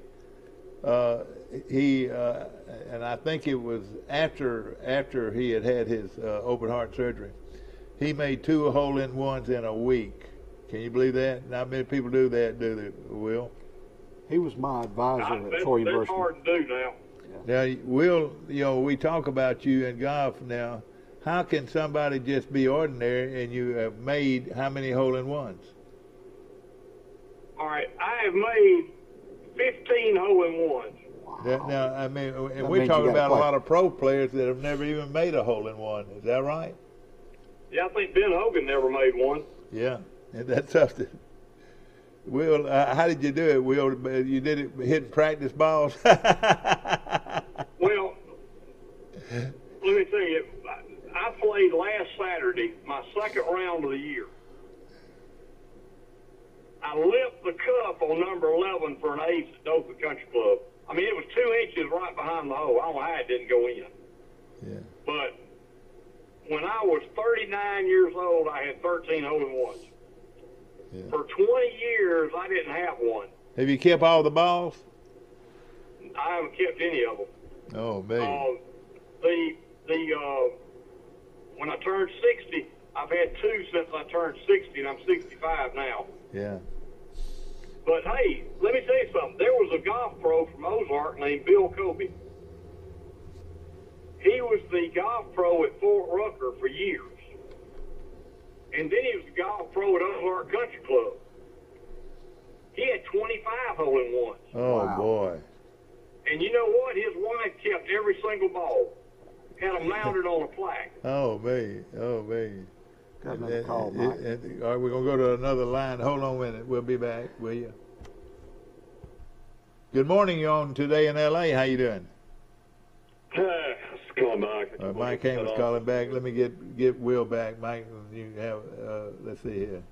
And I think it was after he had his open heart surgery. He made 2 hole-in-ones in a week. Can you believe that? Not many people do that, do they, Will? He was my advisor at Troy University. That's hard to do now. Now, Will, we talk about you in golf now. How can somebody just be ordinary and you have made how many hole-in-ones? All right, I have made 15 hole-in-ones. Wow. Now, I mean, and we're talking about a lot of pro players that have never even made a hole-in-one. Is that right? Yeah, I think Ben Hogan never made one. Yeah, and that's something. Will, how did you do it, Will? You did it hitting practice balls? Well, let me tell you, I played last Saturday, my second round of the year. I lift the cup on number 11 for an ace at Dothan Country Club. I mean, it was 2 inches right behind the hole. I don't know how it didn't go in. Yeah. But when I was 39 years old, I had 13 hole-in-ones. Yeah. For 20 years, I didn't have one. Have you kept all the balls? I haven't kept any of them. Oh, man. When I turned 60, I've had two since I turned 60, and I'm 65 now. Yeah. But hey, let me tell you something. There was a golf pro from Ozark named Bill Kobe. He was the golf pro at Fort Rucker for years. And then he was the golf pro at Ozark Country Club. He had 25 hole-in-ones. Oh, Wow. boy. And you know what? His wife kept every single ball. Had them mounted on a plaque. Oh, man. Oh, man. Got another call, Mike. All right, we're going to go to another line. Hold on a minute. We'll be back, will you? Good morning. You're on Today in L.A. How you doing? Calling back. Mike Amos calling back. Let me get Will back. Mike, you have, let's see here.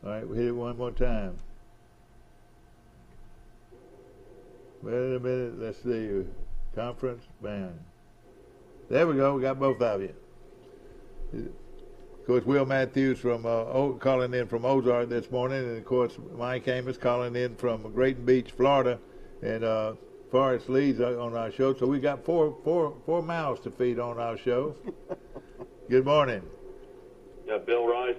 All right, we'll hit it one more time. Wait a minute. Let's see. Conference band. There we go. We got both of you. Of course, Will Matthews from calling in from Ozark this morning, and of course Mike Amos calling in from Grayton Beach, Florida, and Forrest Lee's on our show. So we got four mouths to feed on our show. Good morning. Yeah, Bill Rice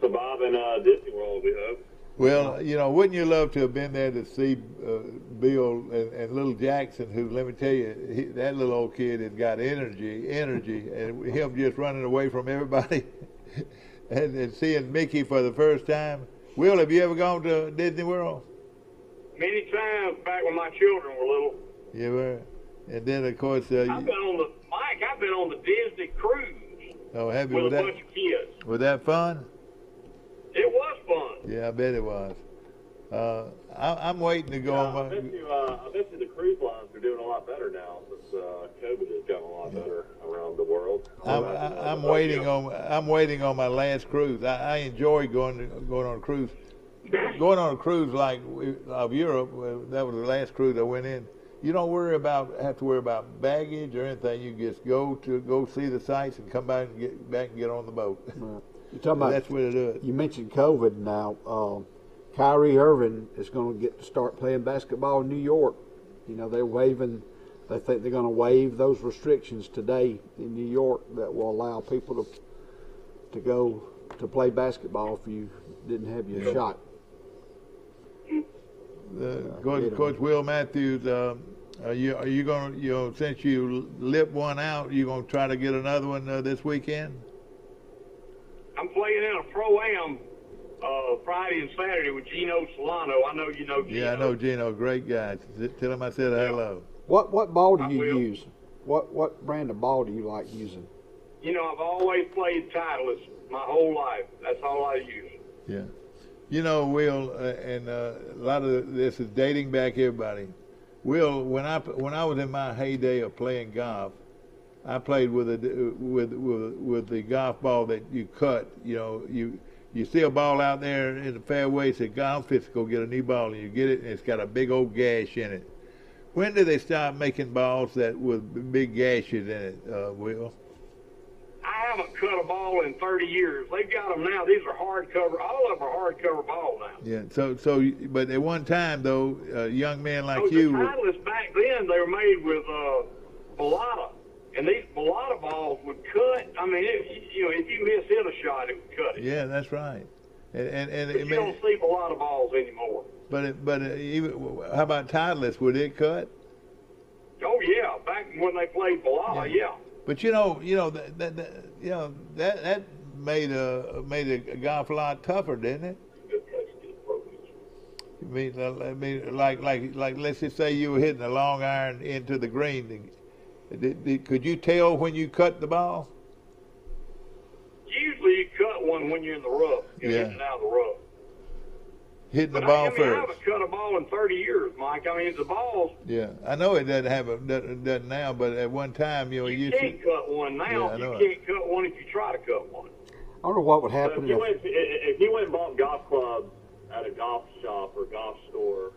surviving Disney World, we hope. Well, you know, wouldn't you love to have been there to see Bill and little Jackson, who, let me tell you, that little old kid has got energy, and him just running away from everybody and seeing Mickey for the first time. Will, have you ever gone to Disney World? Many times back when my children were little. You were? And then, of course... I've been on the Disney cruise oh, have you? with a bunch of kids. Was that fun? It was fun. Yeah, I bet it was. I'm waiting to go on my... I bet you the cruise lines are doing a lot better now since COVID has gotten a lot better around the world. I'm waiting on my last cruise. I enjoy going on a cruise. Going on a cruise like of Europe, that was the last cruise I went in. You don't have to worry about baggage or anything. You just go see the sights and come back and get on the boat. Right. You're talking about, that's what it is. You mentioned COVID now. Kyrie Irving is going to get to start playing basketball in New York. You know, they think they're going to waive those restrictions today in New York that will allow people to go to play basketball if you didn't have your shot. Coach Will Matthews, are you going to, since you lit one out, you going to try to get another one this weekend? I'm playing in a Pro-Am Friday and Saturday with Gino Solano. I know you know Gino. Yeah, I know Gino. Great guy. Tell him I said hello. What ball do you use? What brand of ball do you like using? You know, I've always played Titleist my whole life. That's all I use. Yeah. You know, Will, and a lot of this is dating back everybody. Will, when I was in my heyday of playing golf, I played with the golf ball that you cut. You know, you see a ball out there in the fairway, say, "God, I'm fit to go get a new ball," and you get it, and it's got a big old gash in it. When did they start making balls that with big gashes in it, Will? I haven't cut a ball in 30 years. They've got them now. These are hardcover. All of them are hardcover balls now. Yeah. So, but at one time though, young men like The you. Titleist back then, they were made with Balata, and these Balata balls would cut. I mean, if you hit a shot, it would cut it. Yeah, that's right. And but you don't see Balata balls anymore. But even how about Titleist? Would it cut? Oh yeah, back when they played Balata, yeah. But that made a golf a lot tougher, didn't it? I mean, like let's just say you were hitting a long iron into the green. Could you tell when you cut the ball? Usually you cut one when you're in the rough, getting out of the rough. Hitting the ball first. I haven't cut a ball in 30 years, Mike. I mean, the balls. Yeah, I know it doesn't now, but at one time, you can't cut one now. Yeah, you can't cut one if you try to cut one. I don't know what would happen if you went and bought golf clubs at a golf shop or golf store,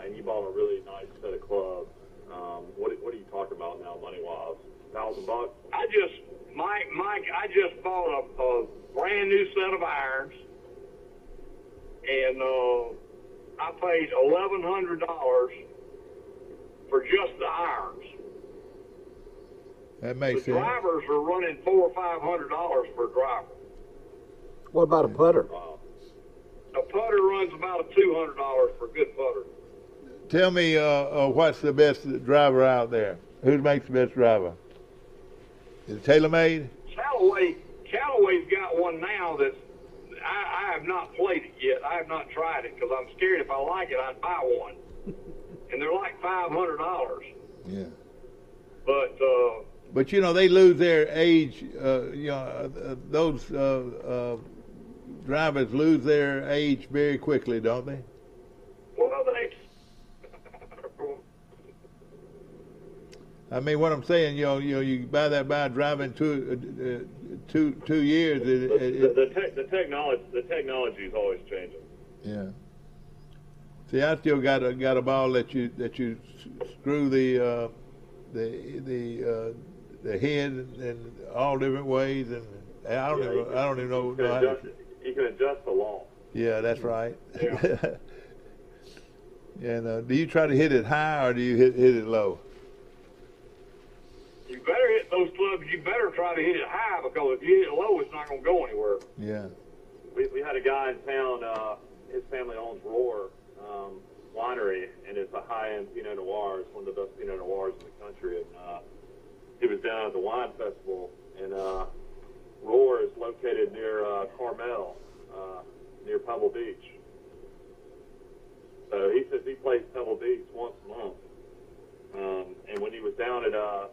and you bought a really nice set of clubs, What are you talking about now, money wise? $1,000? Mike, I just bought a brand new set of irons, and I paid $1,100 for just the irons. That makes The sense. drivers are running $400 or $500 per driver. What about a putter? A putter runs about $200 for a good putter. Tell me what's the best driver out there? Who makes the best driver? Is it TaylorMade? Callaway's got one now that I have not played it yet. I have not tried it because I'm scared if I like it, I'd buy one. And they're like $500. Yeah. But you know, they lose their age. Those drivers lose their age very quickly, don't they? well, they. I mean, what I'm saying, you buy that bike, driving 2 years. The technology is always changing. Yeah. See, I still got a ball that you screw the head in all different ways, and I don't even know how to. You can adjust the law. Yeah, that's right. Yeah. And do you try to hit it high or do you hit it low? You better hit those clubs. You better try to hit it high because if you hit it low, it's not going to go anywhere. Yeah. We had a guy in town. His family owns Roar Winery, and it's a high-end Pinot Noir. It's one of the best Pinot Noirs in the country. And he was down at the wine festival, and Roar is located near Carmel, near Pebble Beach. So he says he plays Pebble Beach once a month. And when he was down at the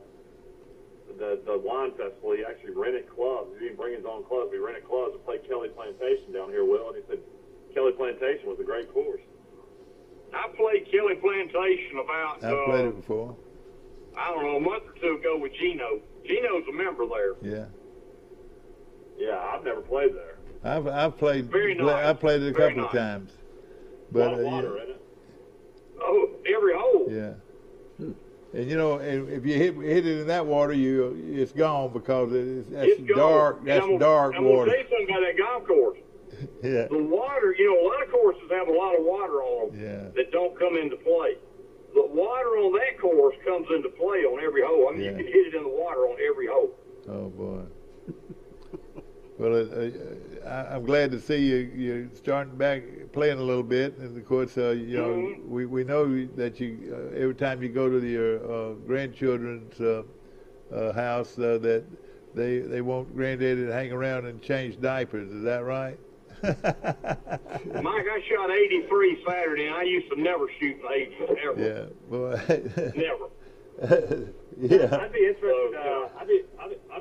wine festival, he actually rented clubs. He didn't bring his own clubs. He rented clubs to play Kelly Plantation down here, Will. And he said Kelly Plantation was a great course. I played Kelly Plantation about, I've played it before. I don't know, a month or two ago with Gino. Gino's a member there. Yeah. Yeah, I've never played there. I've played. Very nice. I've played it a Very couple of nice. times. A lot of But water in it. Oh, every hole. yeah. And if you hit it in that water, it's gone because that's It's gone. dark. And That's dark I'm water. going to tell you something about that golf course. Yeah. The water, a lot of courses have a lot of water on them Yeah. that don't come into play. The water on that course comes into play on every hole. I mean, Yeah. you can hit it in the water on every hole. Oh boy. Well, I'm glad to see you're starting back playing a little bit, and of course, we know that you every time you go to your grandchildren's house that they want granddaddy to hang around and change diapers. Is that right? Mike, I shot 83 Saturday, and I used to never shoot in the 80s, ever. Yeah, boy. Never. Yeah. I'd be interested. I'd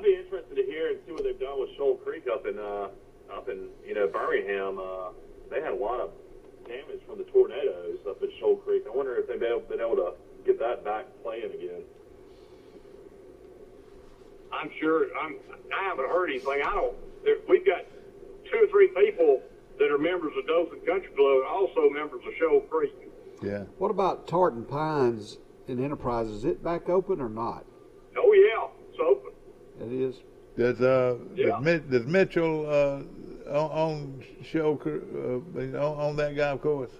be interested to hear and see what they've done with Shoal Creek up in Birmingham. They had a lot of damage from the tornadoes up at Shoal Creek. I wonder if they've been able to get that back playing again. I'm sure. I haven't heard anything. We've got 2 or 3 people that are members of Dothan Country Club and also members of Shoal Creek. Yeah. What about Tartan Pines in Enterprise? Is it back open or not? Oh, yeah. It's open. It is. Does Mitchell own show on that golf course?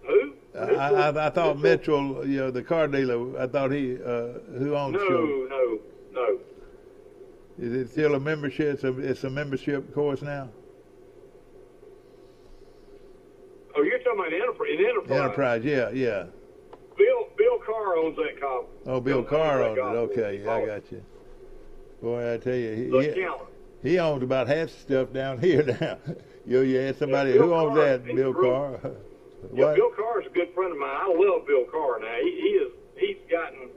Who? I thought Mitchell, the car dealer. I thought he who owns show. No. Is it still a membership? It's a membership course now. Oh, you're talking about Enterprise. Enterprise, yeah. Bill Carr owns that golf. Oh, Bill Carr owns it. Okay, I got you. Boy, I tell you, he owns about half the stuff down here now. You ask somebody who owns that, Bill Carr. Yeah, Bill Carr is a good friend of mine. I love Bill Carr. Now he's got a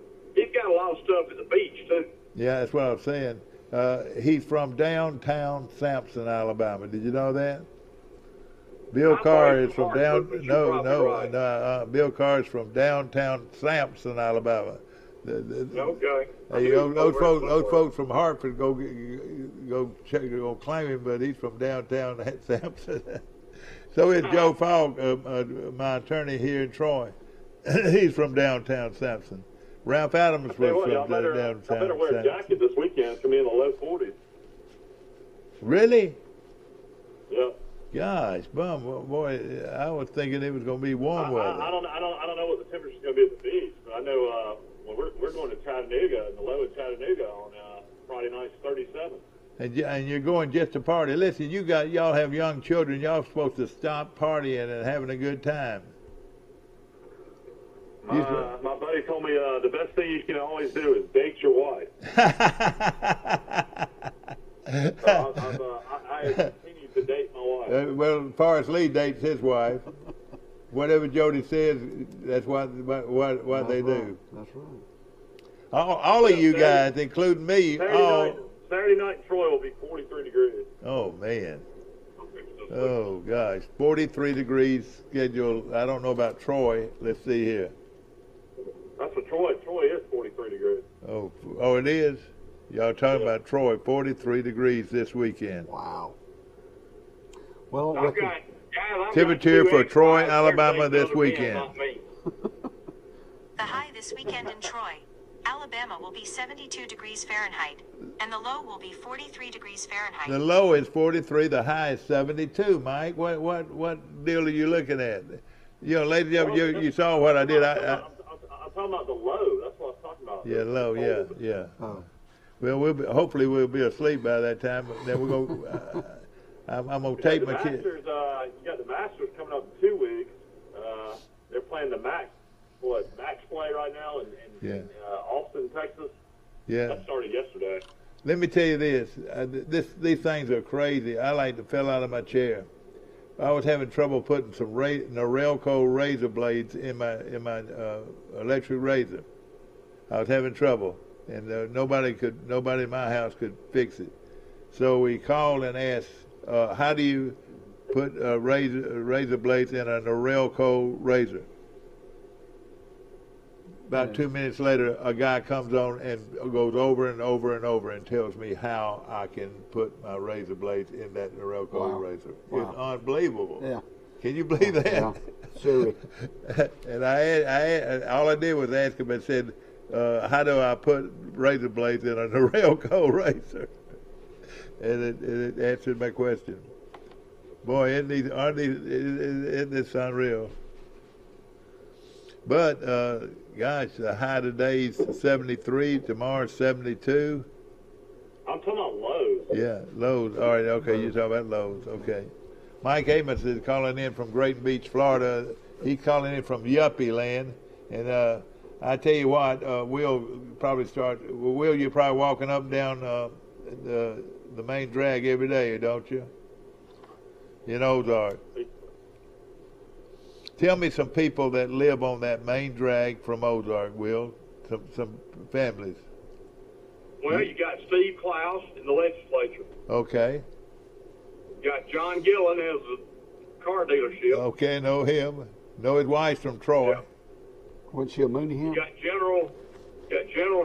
lot of stuff at the beach too. Yeah, that's what I'm saying. He's from downtown Sampson, Alabama. Did you know that? Bill Carr is from Bill Carr is from downtown Sampson, Alabama. Okay. Hey, those folks from Hartford go claim him, but he's from downtown Sampson. So is Joe Falk, my attorney here in Troy. He's from downtown Sampson. Ralph Adams was from I better downtown wear a Sampson. jacket this weekend. It's gonna be in the low 40s. Really? Yeah. Gosh, bum, boy, I was thinking it was going to be warm weather. I don't know what the temperature's gonna be at the beach, but I know we're going to Chattanooga, and the low in Chattanooga on Friday night's 37. And you're going just to party. Listen, y'all have young children. Y'all supposed to stop partying and having a good time. My buddy told me the best thing you can always do is date your wife. I continue to date my wife. Well, Forrest Lee dates his wife. Whatever Jody says, that's what they do. That's right. All of you guys, including me, Saturday night in Troy will be 43 degrees. Oh, man. Oh, gosh. 43 degrees schedule. I don't know about Troy. Let's see here. That's what Troy is 43 degrees. Oh, it is? Y'all talking about Troy, 43 degrees this weekend. Wow. Well, I've got temperature for two Troy, eggs, Alabama everything's this other weekend. not me. The high this weekend in Troy, Alabama will be 72 degrees Fahrenheit, and the low will be 43 degrees Fahrenheit. The low is 43, the high is 72, Mike. What deal are you looking at? You know, ladies and gentlemen, you saw what I did. I'm talking about the low. That's what I was talking about. Yeah, low, yeah. Oh. Well, hopefully we'll be asleep by that time. But then we're going. I'm gonna tape my kid. You got the Masters coming up in 2 weeks. They're playing the max play right now in Austin, Texas. Yeah. That started yesterday. Let me tell you this. These things are crazy. I like to fell out of my chair. I was having trouble putting some Norelco razor blades in my electric razor. I was having trouble, and nobody in my house could fix it. So we called and asked, how do you put razor blades in a Norelco razor? About 2 minutes later, a guy comes on and goes over and over and over and tells me how I can put my razor blades in that Norelco razor. Wow. It's unbelievable. Yeah. Can you believe that? Yeah. Sure. And I all I did was ask him and said, how do I put razor blades in a Norelco razor? And it answered my question. Boy, isn't this unreal? But, gosh, the high today's 73, tomorrow's 72. I'm talking about lows. Yeah, lows. All right, okay, you're talking about lows. Okay. Mike Amos is calling in from Great Beach, Florida. He's calling in from Yuppie Land. And I tell you what, we'll probably start. Will, you're probably walking up and down the main drag every day, don't you? In Ozark. Tell me some people that live on that main drag from Ozark, Will. Some families. Well, you got Steve Klaus in the legislature. Okay. You got John Gillen has a car dealership. Okay, know him. Know his wife's from Troy. Yeah. Wasn't she a Mooneyham? You got General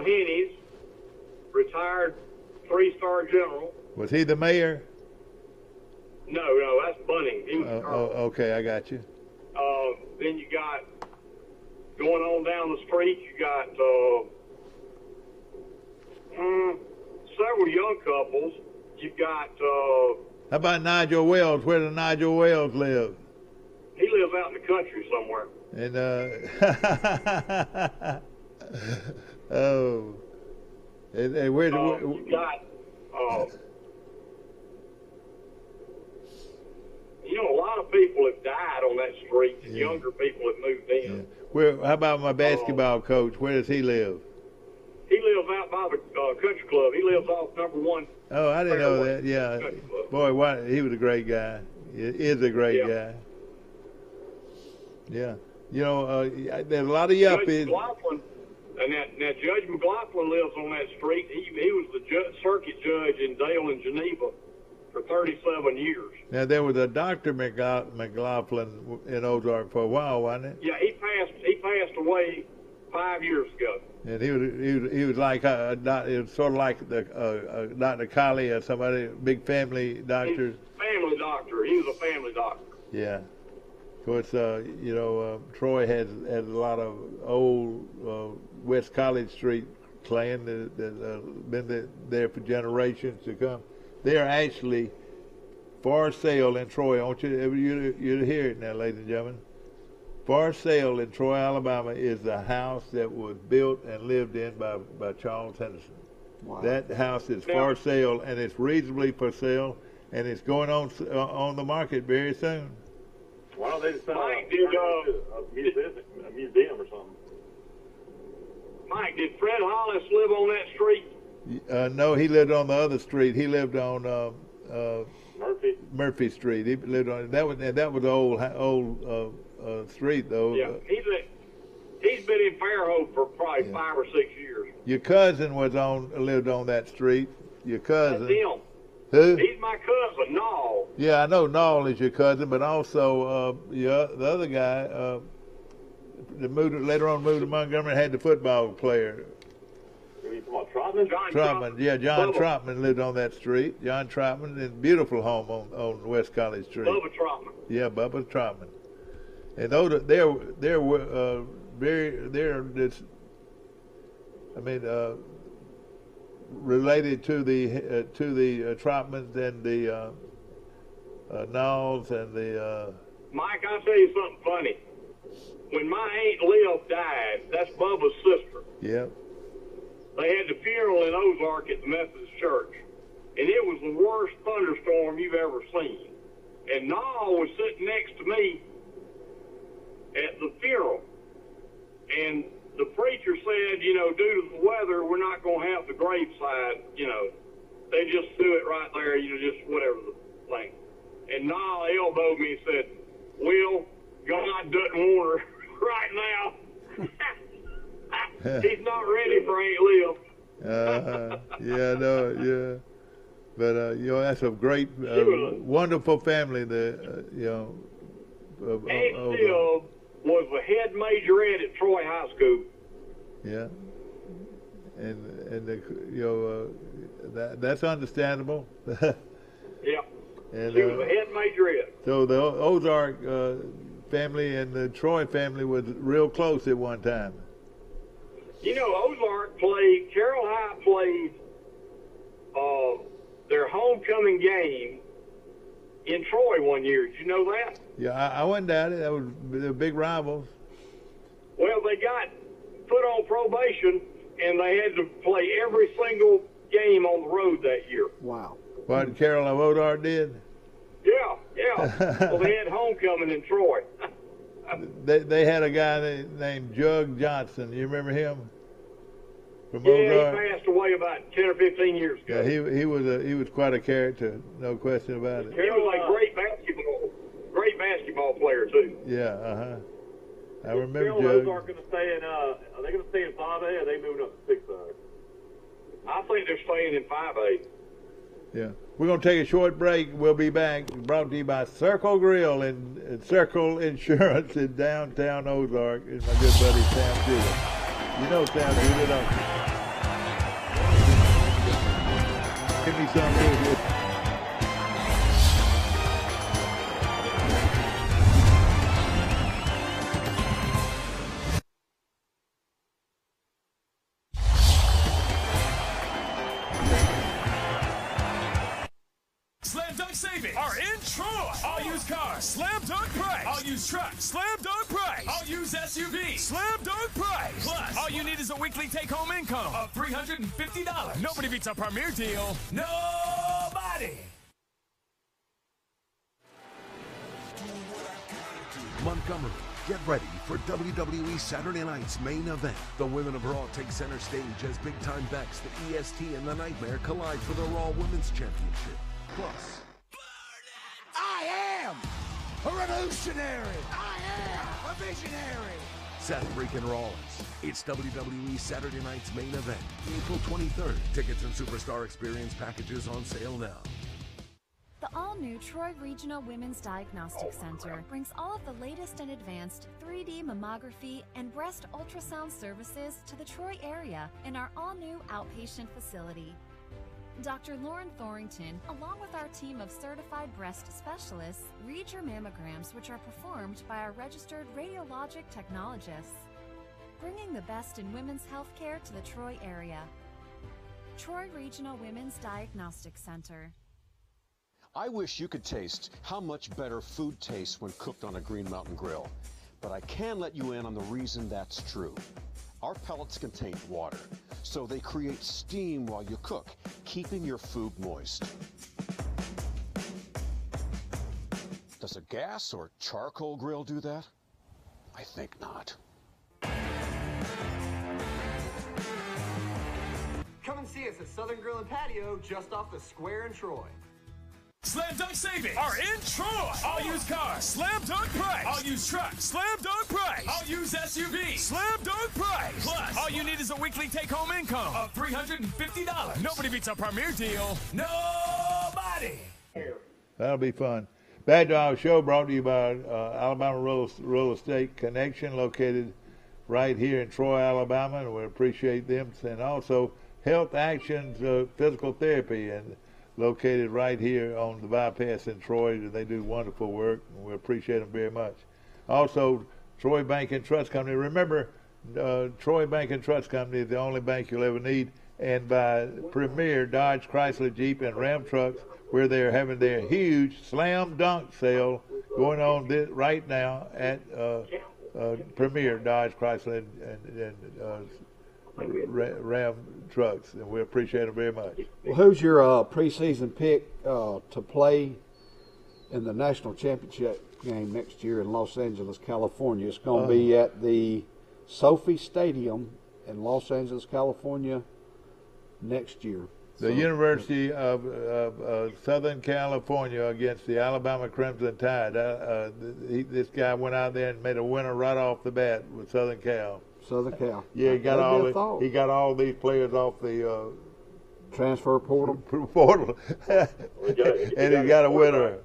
Hennies, retired 3-star general. Was he the mayor? No, that's Bunning. He was Okay, I got you. Then you got, going on down the street, you got several young couples. You've got... How about Nigel Wells? Where does Nigel Wells live? He lives out in the country somewhere. And, oh. And where... You got... a lot of people have died on that street. And younger people have moved in. Yeah. Where? How about my basketball coach? Where does he live? He lives out by the country club. He lives off number 1. Oh, I didn't know that. Yeah, boy, he was a great guy. He is a great guy. Yeah, there's a lot of yuppies. Judge McLaughlin, now Judge McLaughlin lives on that street. He was the circuit judge in Dale and Geneva for 37 years. Now there was a Dr. McLaughlin in Ozark for a while, wasn't it? Yeah, he passed away 5 years ago. And he was like it was sort of like the Dr. Colley or somebody, big family doctor. Family doctor. He was a family doctor. Yeah. Of course, Troy has a lot of old West College Street clan that been there for generations to come. They are actually for sale in Troy. I want you to hear it now, ladies and gentlemen. For sale in Troy, Alabama is a house that was built and lived in by Charles Henderson. Wow. That house is for sale, and it's reasonably for sale, and it's going on the market very soon. Why don't they just sell Mike, a museum or something? Mike, did Fred Hollis live on that street? No, he lived on the other street. He lived on Murphy Street. He lived on that was the old street though. Yeah, he's been in Fairhope for probably 5 or 6 years. Your cousin lived on that street. Your cousin. That's him. Who? He's my cousin, Nall. Yeah, I know Noel is your cousin, but also the other guy that later on moved to Montgomery and had the football player. You talking about Trotman? John Trotman, yeah, John Bubba. Trotman lived on that street. John Trotman, in beautiful home on West College Street. Bubba Trotman. Yeah, Bubba Trotman. And those related to the Trotmans and the Knowles and the. Mike, I'll tell you something funny. When my Aunt Liv died, that's Bubba's sister. Yeah. They had the funeral in Ozark at the Methodist Church, and it was the worst thunderstorm you've ever seen. And Nall was sitting next to me at the funeral, and the preacher said, due to the weather, we're not going to have the graveside, they just do it right there, just whatever the thing. And Nall elbowed me and said, Will, God doesn't want her right now. He's not ready for Aunt Liv. Yeah, no, yeah. But, that's a great, wonderful family that, Aunt Liv was the head majorette at Troy High School. Yeah. And that's understandable. Yeah. And, she was the head majorette. So the Ozark family and the Troy family was real close at one time. Ozark Carroll High played their homecoming game in Troy one year. Did you know that? Yeah, I wouldn't doubt it. That was the big rivals. Well, they got put on probation, and they had to play every single game on the road that year. Wow. What Carroll of Ozark did? Yeah. Well, they had homecoming in Troy. They had a guy named Jug Johnson. You remember him? From Yeah, Ozark? he passed away about 10 or 15 years ago. Yeah, he was quite a character, no question about it. He was a great basketball player too. Yeah, I remember Carroll Jug. Ozark going to stay in? Are they going to stay in 5A? Or are they moving up to 6A? I think they're staying in 5A. Yeah. We're going to take a short break. We'll be back. Brought to you by Circle Grill and Circle Insurance in downtown Ozark. It's my good buddy Sam Judah. You know Sam Judah, don't you? Give me some good. Slam Dunk Savings are in Troy. All used cars, slam dunk price. All used trucks, slam dunk price. All used SUVs, slam dunk price. Plus, all you need is a weekly take-home income of $350. Nobody beats our premier deal. Nobody. Montgomery, get ready for WWE Saturday Night's main event. The women of Raw take center stage as big-time Becks, the EST, and the Nightmare collide for the Raw Women's Championship. Plus, I am a revolutionary. I am a visionary. Seth freaking Rollins. It's WWE Saturday Night's main event, April 23rd. Tickets and Superstar Experience packages on sale now. The all-new Troy Regional Women's Diagnostic Center brings all of the latest and advanced 3D mammography and breast ultrasound services to the Troy area in our all-new outpatient facility. Dr. Lauren Thorington, along with our team of certified breast specialists, read your mammograms, which are performed by our registered radiologic technologists, bringing the best in women's health care to the Troy area. Troy Regional Women's Diagnostic Center. I wish you could taste how much better food tastes when cooked on a Green Mountain grill. But I can let you in on the reason that's true. Our pellets contain water, so they create steam while you cook, keeping your food moist. Does a gas or charcoal grill do that? I think not. Come and see us at Southern Grill and Patio, just off the square in Troy. Slam Dunk savings are in Troy. All used cars, Slam Dunk price. All used trucks, Slam Dunk price. All used SUVs, Slam Dunk price. Plus, all you need is a weekly take-home income of $350. Nobody beats a premier deal. Nobody. That'll be fun. Back to our show brought to you by Alabama Real Estate Connection, located right here in Troy, Alabama, and we appreciate them. And also Health Actions Physical Therapy, and located right here on the bypass in Troy. They do wonderful work, and we appreciate them very much. Also, Troy Bank and Trust Company. Remember, Troy Bank and Trust Company is the only bank you'll ever need, and by Premier Dodge, Chrysler, Jeep, and Ram trucks, where they're having their huge slam dunk sale going on right now at Premier Dodge, Chrysler, and Ram trucks, and we appreciate them very much. Well, who's your preseason pick to play in the national championship game next year in Los Angeles, California? It's going to be at the SoFi Stadium in Los Angeles, California next year. The University of Southern California against the Alabama Crimson Tide. This guy went out there and made a winner right off the bat with Southern Cal. Southern Cal. Yeah, he got all these players off the transfer portal. And he got a winner.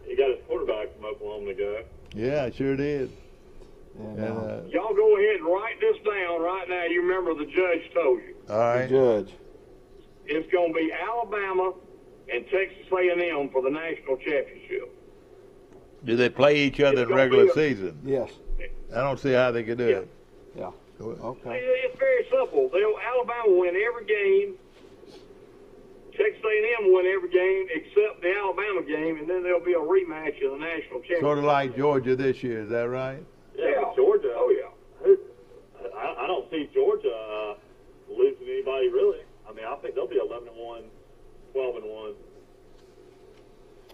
He got his quarterback from Oklahoma to go. Yeah, sure did. And, y'all go ahead and write this down right now. You remember the judge told you. All right. The judge. It's going to be Alabama and Texas A&M for the national championship. Do they play each other in regular season? Yes. I don't see how they could do it. Yeah. Okay. It's very simple. Alabama will win every game. Texas A&M will win every game except the Alabama game, and then there'll be a rematch of the national championship. Sort of like Georgia this year, is that right? Yeah, Georgia. Oh, yeah. I don't see Georgia losing anybody, really. I mean, I think they'll be 11-1, 12-1.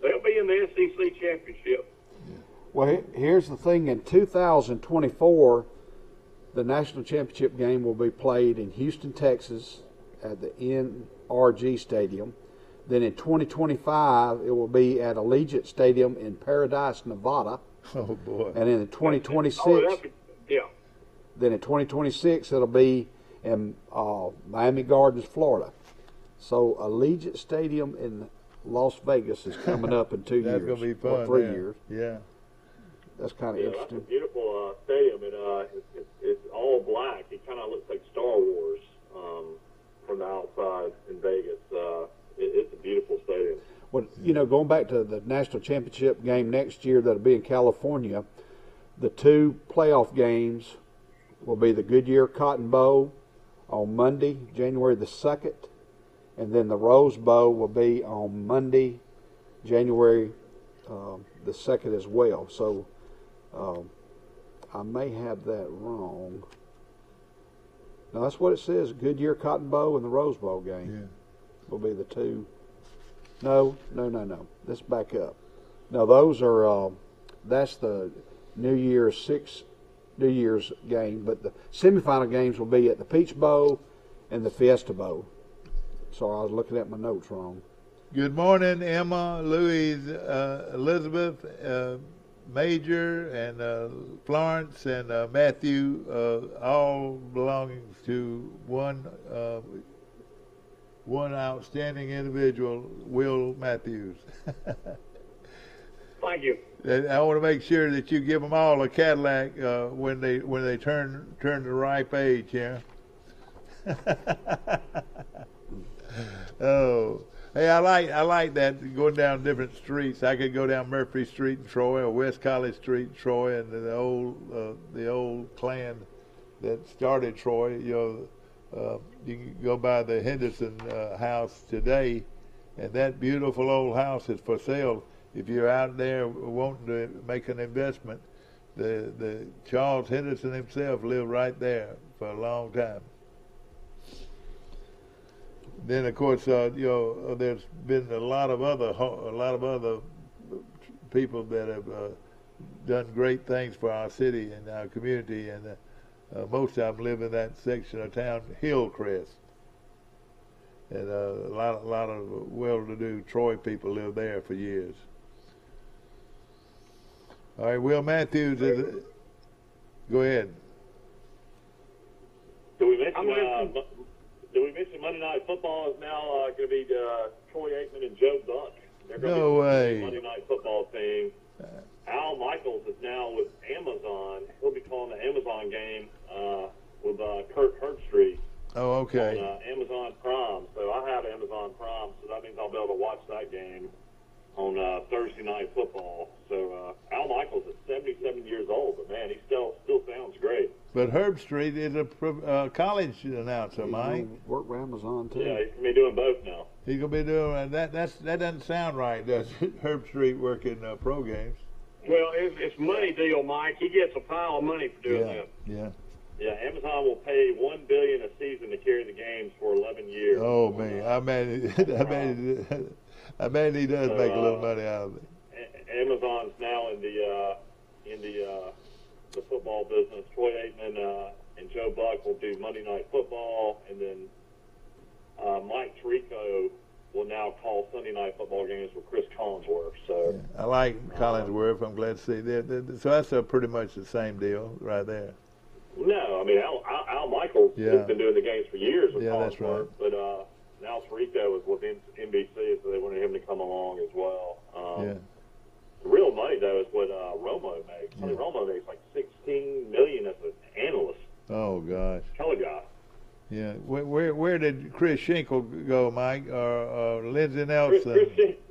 They'll be in the SEC championship. Well, here's the thing. In 2024, the national championship game will be played in Houston, Texas at the NRG Stadium. Then in 2025, it will be at Allegiant Stadium in Paradise, Nevada. Oh, boy. And in 2026, then in 2026, it'll be in Miami Gardens, Florida. So Allegiant Stadium in Las Vegas is coming up in 2 years. That's going to be fun. Or 3 years. Yeah. That's kind of interesting. That's a beautiful stadium. It's all black. It kind of looks like Star Wars from the outside in Vegas. It's a beautiful stadium. Well, going back to the national championship game next year that'll be in California, the two playoff games will be the Goodyear Cotton Bowl on Monday, January the 2nd, and then the Rose Bowl will be on Monday, January the 2nd as well. So I may have that wrong. No, that's what it says. Goodyear Cotton Bowl and the Rose Bowl game will be the two. No. Let's back up. No, those are that's the New Year's game, but the semifinal games will be at the Peach Bowl and the Fiesta Bowl. Sorry, I was looking at my notes wrong. Good morning, Emma, Louise, Elizabeth, Major, and Florence, and Matthew, all belonging to one outstanding individual, Will Matthews. Thank you. And I want to make sure that you give them all a Cadillac when they turn the ripe age. Yeah. Oh, hey, I like that going down different streets. I could go down Murphy Street in Troy or West College Street in Troy, and the old clan that started Troy. You can go by the Henderson house today, and that beautiful old house is for sale. If you're out there wanting to make an investment, the Charles Henderson himself lived right there for a long time. Then of course, there's been a lot of other people that have done great things for our city and our community, and most of them live in that section of town, Hillcrest, and a lot of well-to-do Troy people live there for years. All right, Will Matthews, go ahead. Do we mention Monday Night Football is now going to be Troy Aikman and Joe Buck? They're going No way. Monday Night Football team. Al Michaels is now with Amazon. He'll be calling the Amazon game with Kurt Herbstreit. Oh, okay. On Amazon Prime. So I have Amazon Prime, so that means I'll be able to watch that game on Thursday Night Football. So Al Michaels is 77 years old, but man, he still sounds great. But Herbstreit is a college announcer, Mike. Work for Amazon too. Yeah, he's gonna be doing both now. He's gonna be doing that. That doesn't sound right, does it? Herbstreit working pro games. Well, it's money deal, Mike. He gets a pile of money for doing that. Yeah. Yeah, Amazon will pay $1 billion a season to carry the games for 11 years. Oh man, I bet he does make a little money out of it. Amazon's now in the football business. Troy Aikman and Joe Buck will do Monday Night Football, and then Mike Tirico will now call Sunday Night Football games with Chris Collinsworth. So I like Collinsworth. I'm glad to see that. So that's pretty much the same deal right there. No, I mean Al Michaels has been doing the games for years with Collinsworth, that's right. But now Tirico was with NBC, so they wanted him to come along as well. The real money though is what Romo makes. I mean, Romo makes like $16 million as an analyst. Oh gosh. Color guy. Yeah. Where did Chris Schenkel go, Mike, or Lindsey Nelson?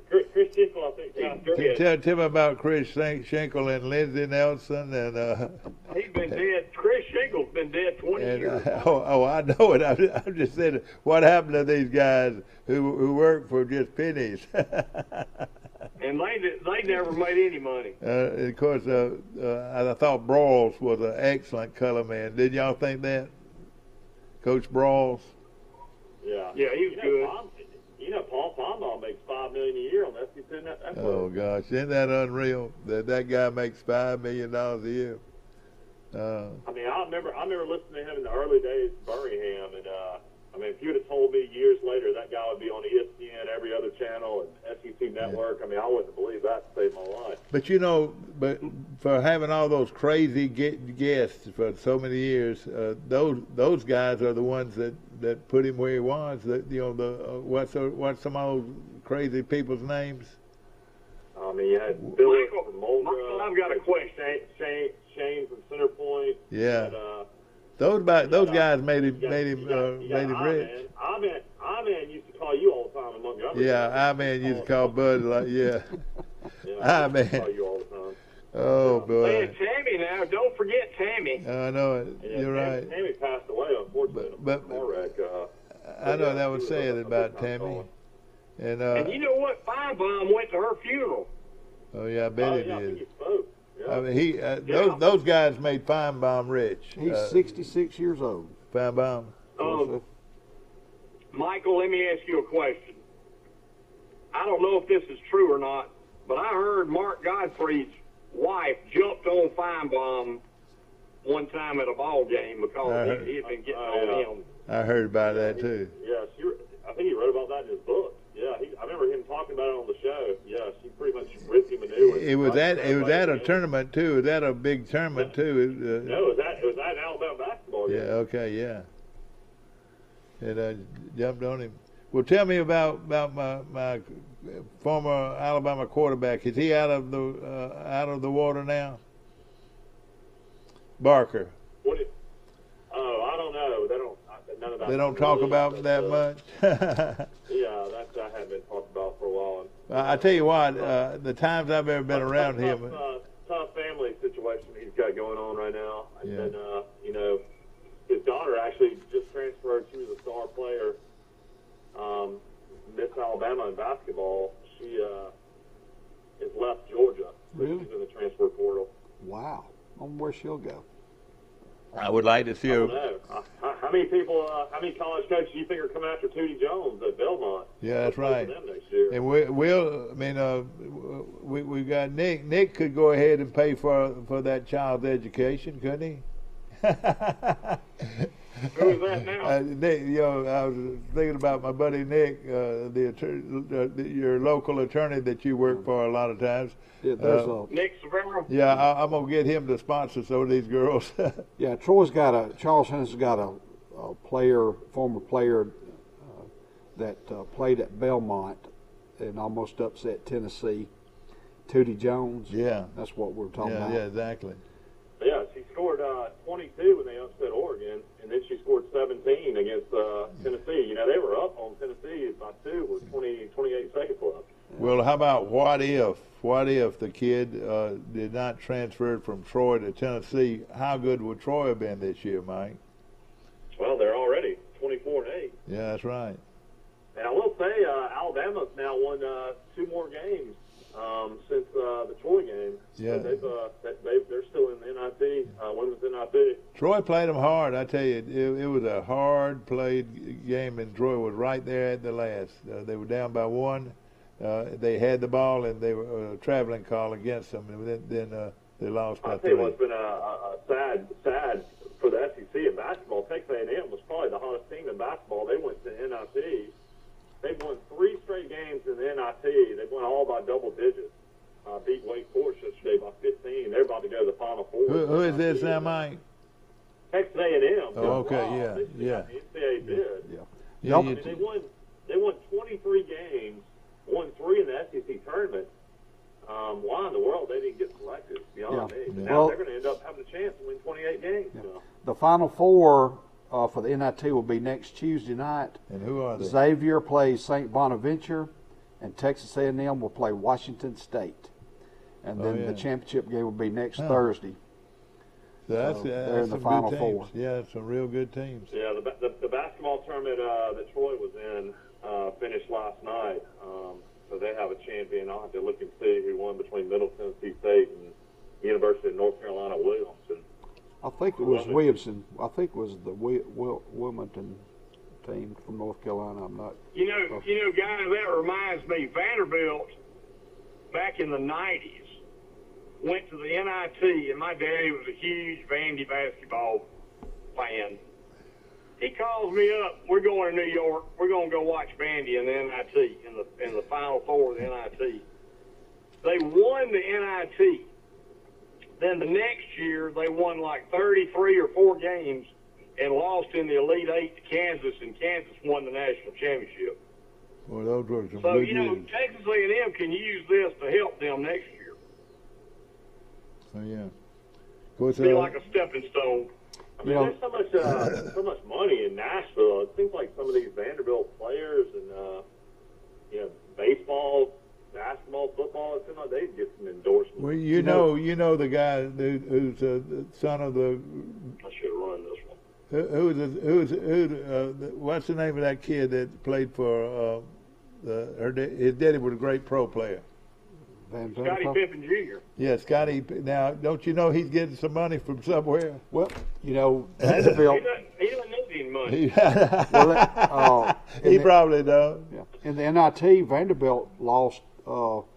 Chris Schenkel, I think. Tell me about Chris Schenkel and Lindsey Nelson and. He's been dead. Chris Schenkel's been dead 20 years. I know it. I'm just saying, what happened to these guys who work for just pennies? And they never made any money. Of course, I thought Brawls was an excellent color man. Did y'all think that, Coach Brawls? Yeah. Yeah, he was good. Paul Pombal makes $5 million a year on SEC Network. Oh gosh, isn't that unreal? That guy makes $5 million a year. I mean, I remember listening to him in the early days of Birmingham, and I mean, if you would have told me years later that guy would be on ESPN, every other channel, and SEC Network, I mean, I wouldn't believe that to save my life. But but for having all those crazy guests for so many years, those guys are the ones that put him where he was. What's some of those crazy people's names? I mean, you had Billy from Mulder. Michael, I've got a question. Shane from Centerpoint. Yeah. And, those guys made him rich. I-Man used to call you all the time in Montgomery. Yeah, I-Man used to call Bud I-Man. Call you all the time. Oh boy. And Tammy now, don't forget Tammy. I know it. Yeah, You're right. Tammy passed away, unfortunately, in a car wreck. I know that was sad about Tammy. And you know what? Feinbaum went to her funeral. Oh yeah, I bet he I think did. he spoke. Yeah. I mean, those guys made Feinbaum rich. He's 66 years old. Feinbaum. Michael, let me ask you a question. I don't know if this is true or not, but I heard Mark Godfrey's wife jumped on Feinbaum one time at a ball game because he had been getting on him. I heard about that too. Yes, I think he wrote about that in his book. Yeah, I remember him talking about it on the show. Yes, he pretty much ripped him a new one. It was at a tournament too. Was that a big tournament too? No, it was at an Alabama basketball game. Yeah. Okay. Yeah. And jumped on him. Well, tell me about my former Alabama quarterback. Is he out of the water now? Barker. I don't know. none of that. They don't talk about it that much. Yeah, that had been talked about for a while. And, I tell you what, the times I've ever been around him. Tough family situation he's got going on right now. And Yeah. then, his daughter actually just transferred. She was a star player, Miss Alabama in basketball. She has left Georgia. Really? She's in the transfer portal. Wow. I wonder where she'll go. I would like to see I her. don't know. How many people, how many college coaches do you think are coming after Tootie Jones at Belmont? Yeah, that's right. Them next year? And we got Nick. Nick could go ahead and pay for that child's education, couldn't he? Who is that now? Nick, I was thinking about my buddy Nick, your local attorney that you work for a lot of times. Yeah, there's Nick Severo. Yeah, I'm gonna get him to sponsor some of these girls. Yeah, Charles Henson's got a former player that played at Belmont and almost upset Tennessee. Tootie Jones. Yeah, that's what we're talking about. Yeah, exactly. Yeah, she scored 22 when they upset Oregon, and then she scored 17 against Tennessee. They were up on Tennessee by 2 with 28 seconds left. Well, how about what if the kid did not transfer from Troy to Tennessee? How good would Troy have been this year, Mike? Well, they're already 24-8. Yeah, that's right. And I will say, Alabama's now won 2 more games since the Troy game. Yeah. So they're still in the NIT, women's NIT. Troy played them hard. I tell you, it was a hard played game, and Troy was right there at the last. They were down by 1. They had the ball, and they were a traveling call against them, and then they lost by 3. I'll tell you what's been a sad for the SEC in basketball. Texas A&M was probably the hottest team in basketball. They went to NIT. They've won 3 straight games in the NIT. They've won all by double digits. Beat Wake Forest yesterday by 15. They're about to go to the Final Four. Who is this now, Mike? Texas A&M. Oh, okay, yeah. The NCAA did. Yeah. I mean, they won 23 games, won 3 in the SEC tournament. Why in the world they didn't get selected? Beyond me. Yeah. Now they're going to end up having a chance to win 28 games. Yeah. So. The Final Four for the NIT will be next Tuesday night. And who are they? Xavier plays St. Bonaventure, and Texas A&M will play Washington State. And then the championship game will be next Thursday. So that's they're in the some Final good Four. teams. Yeah, some real good teams. Yeah, the basketball tournament that Troy was in finished last night. So they have a champion. I'll have to look and see who won between Middle Tennessee State and University of North Carolina Williamson. I think it was Williamson. I think it was the Wilmington team from North Carolina. I'm not. You know, guys, that reminds me. Vanderbilt, back in the 90s, went to the NIT, and my daddy was a huge Vandy basketball fan. He calls me up. We're going to New York. We're going to go watch Vandy in the NIT in the Final Four of the NIT. They won the NIT. Then the next year they won like 33 or 4 games and lost in the Elite 8 to Kansas, and Kansas won the national championship. Well, those were some So good years. Texas A&M can use this to help them next year. Oh, yeah. Of course, Be like a stepping stone. I mean, there's so much money in Nashville. It seems like some of these Vanderbilt players and baseball, basketball, football. It seems like they get some endorsements. Well, you know the guy who's the son of the. I should have run this one. What's the name of that kid that played for his daddy was a great pro player. Scottie Pippen Jr. Yeah, Scotty. Now, don't you know he's getting some money from somewhere? Well, Vanderbilt. He doesn't need any money. He probably does. Yeah. In the NIT, Vanderbilt lost to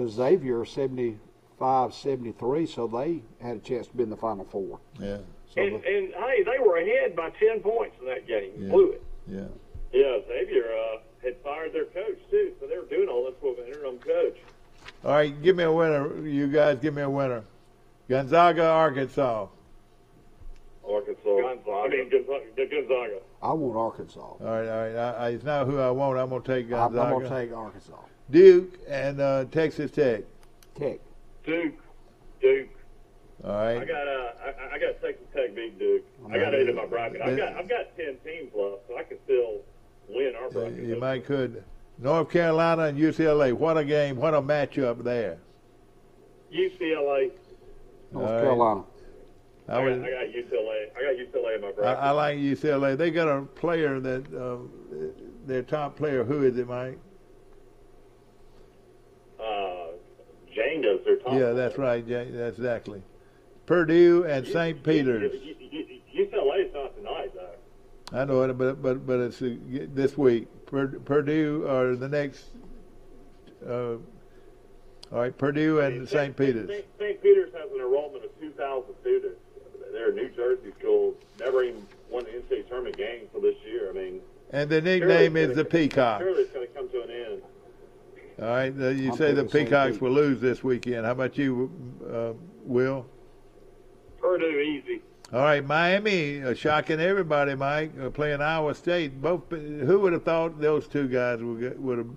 Xavier 75-73, so they had a chance to be in the Final Four. Yeah. So and hey, they were ahead by 10 points in that game. Yeah. Blew it. Yeah. Yeah, Xavier had fired their coach too, so they were doing all this with an interim coach. All right, give me a winner. You guys, give me a winner. Gonzaga, Arkansas. Gonzaga. I want Arkansas. All right. It's not who I want. I'm going to take Gonzaga. I'm going to take Arkansas. Duke and Texas Tech. Tech. Duke. All right. I got Texas Tech beat Duke. I got 8 in my bracket. I've got 10 teams left, so I can still win our bracket. You might could. North Carolina and UCLA. What a game! What a matchup there. UCLA. North Carolina. I got UCLA. I got UCLA in my bracket. I like UCLA. They got a player that their top player. Who is it, Mike? Janga's their top. Yeah, that's right. That's exactly. Purdue and St. Peter's. UCLA is not tonight, though. I know it, but it's this week. Purdue or the next. All right, Purdue and St. Peter's. St. Peter's has an enrollment of 2,000 students. They're a New Jersey school. Never even won the NCAA tournament game until this year. I mean. And the nickname is the Peacock. Surely it's going to come to an end. All right, you say the Peacocks will lose this weekend. How about you, Will? Purdue easy. All right, Miami shocking everybody, Mike, playing Iowa State. Both. Who would have thought those two guys would have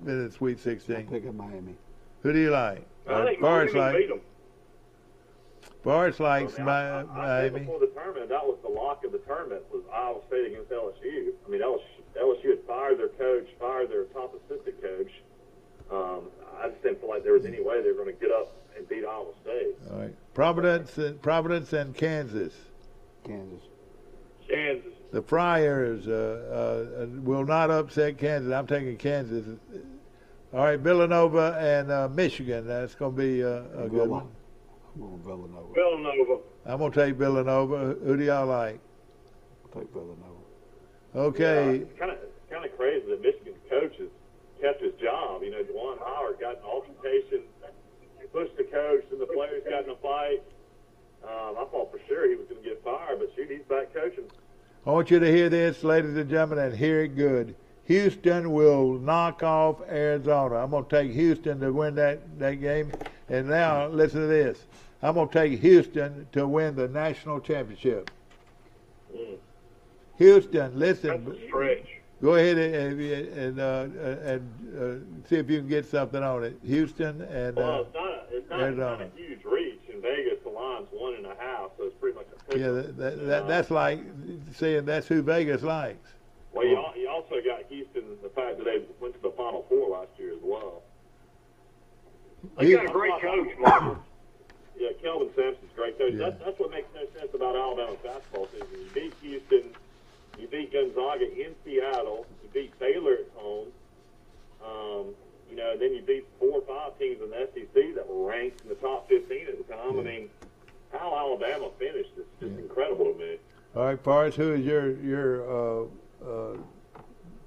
been in the Sweet 16? I'm picking Miami. Who do you like? I think Miami beat them. Forrest likes I said Miami. before the tournament, that was the lock of the tournament, was Iowa State against LSU. I mean, LSU had fired their coach, fired their top assistant coach. I just didn't feel like there was any way they were going to get up and beat Iowa State. All right, Providence and Kansas. Kansas. The Friars will not upset Kansas. I'm taking Kansas. All right, Villanova and Michigan. That's going to be a good one. I'm going Villanova. Villanova. I'm going to take Villanova. Who do y'all like? I'll take Villanova. Okay. It's kind of crazy that Michigan's coach has kept his job. You know, Juwan Howard got an altercation, pushed the coach, and the players got in a fight. I thought for sure he was going to get fired, but shoot, he's back coaching. I want you to hear this, ladies and gentlemen, and hear it good. Houston will knock off Arizona. I'm going to take Houston to win that game. And now, listen to this. I'm going to take Houston to win the national championship. Houston, listen. That's a stretch. Go ahead and see if you can get something on it. Houston and Well, it's not Arizona. a huge reach. In Vegas, the line's 1.5, so it's pretty much a pick. Yeah, that's like saying that's who Vegas likes. Well, you also got Houston, the fact that they went to the Final Four last year as well. They got a great coach, Michael. Yeah, Kelvin Sampson's a great coach. Yeah. That's what makes no sense about Alabama's basketball season. You beat Houston, you beat Gonzaga in Seattle, you beat Baylor at home, and then you beat 4 or 5 teams in the SEC that were ranked in the top 15 at the time. I mean, how Alabama finished is just incredible to me. All right, Forrest, who is your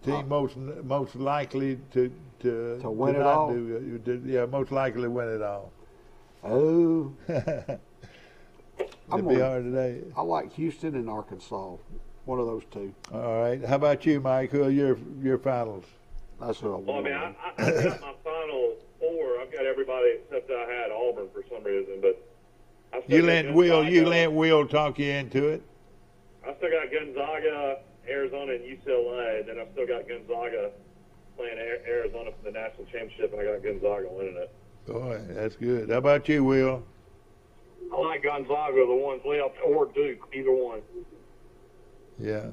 team most likely to win it not all? Most likely to win it all. Oh. It'll be hard today. I like Houston and Arkansas. One of those two. All right. How about you, Mike? Who are your finals? That's what I want. Well, I mean, I got my Final Four. I've got everybody except I had Auburn for some reason, but I still You got let Will talk you into it. I still got Gonzaga, Arizona, and UCLA. And then I've still got Gonzaga playing Arizona for the national championship, and I got Gonzaga winning it. Boy, that's good. How about you, Will? I like Gonzaga, the ones left, or Duke, either one. Yeah.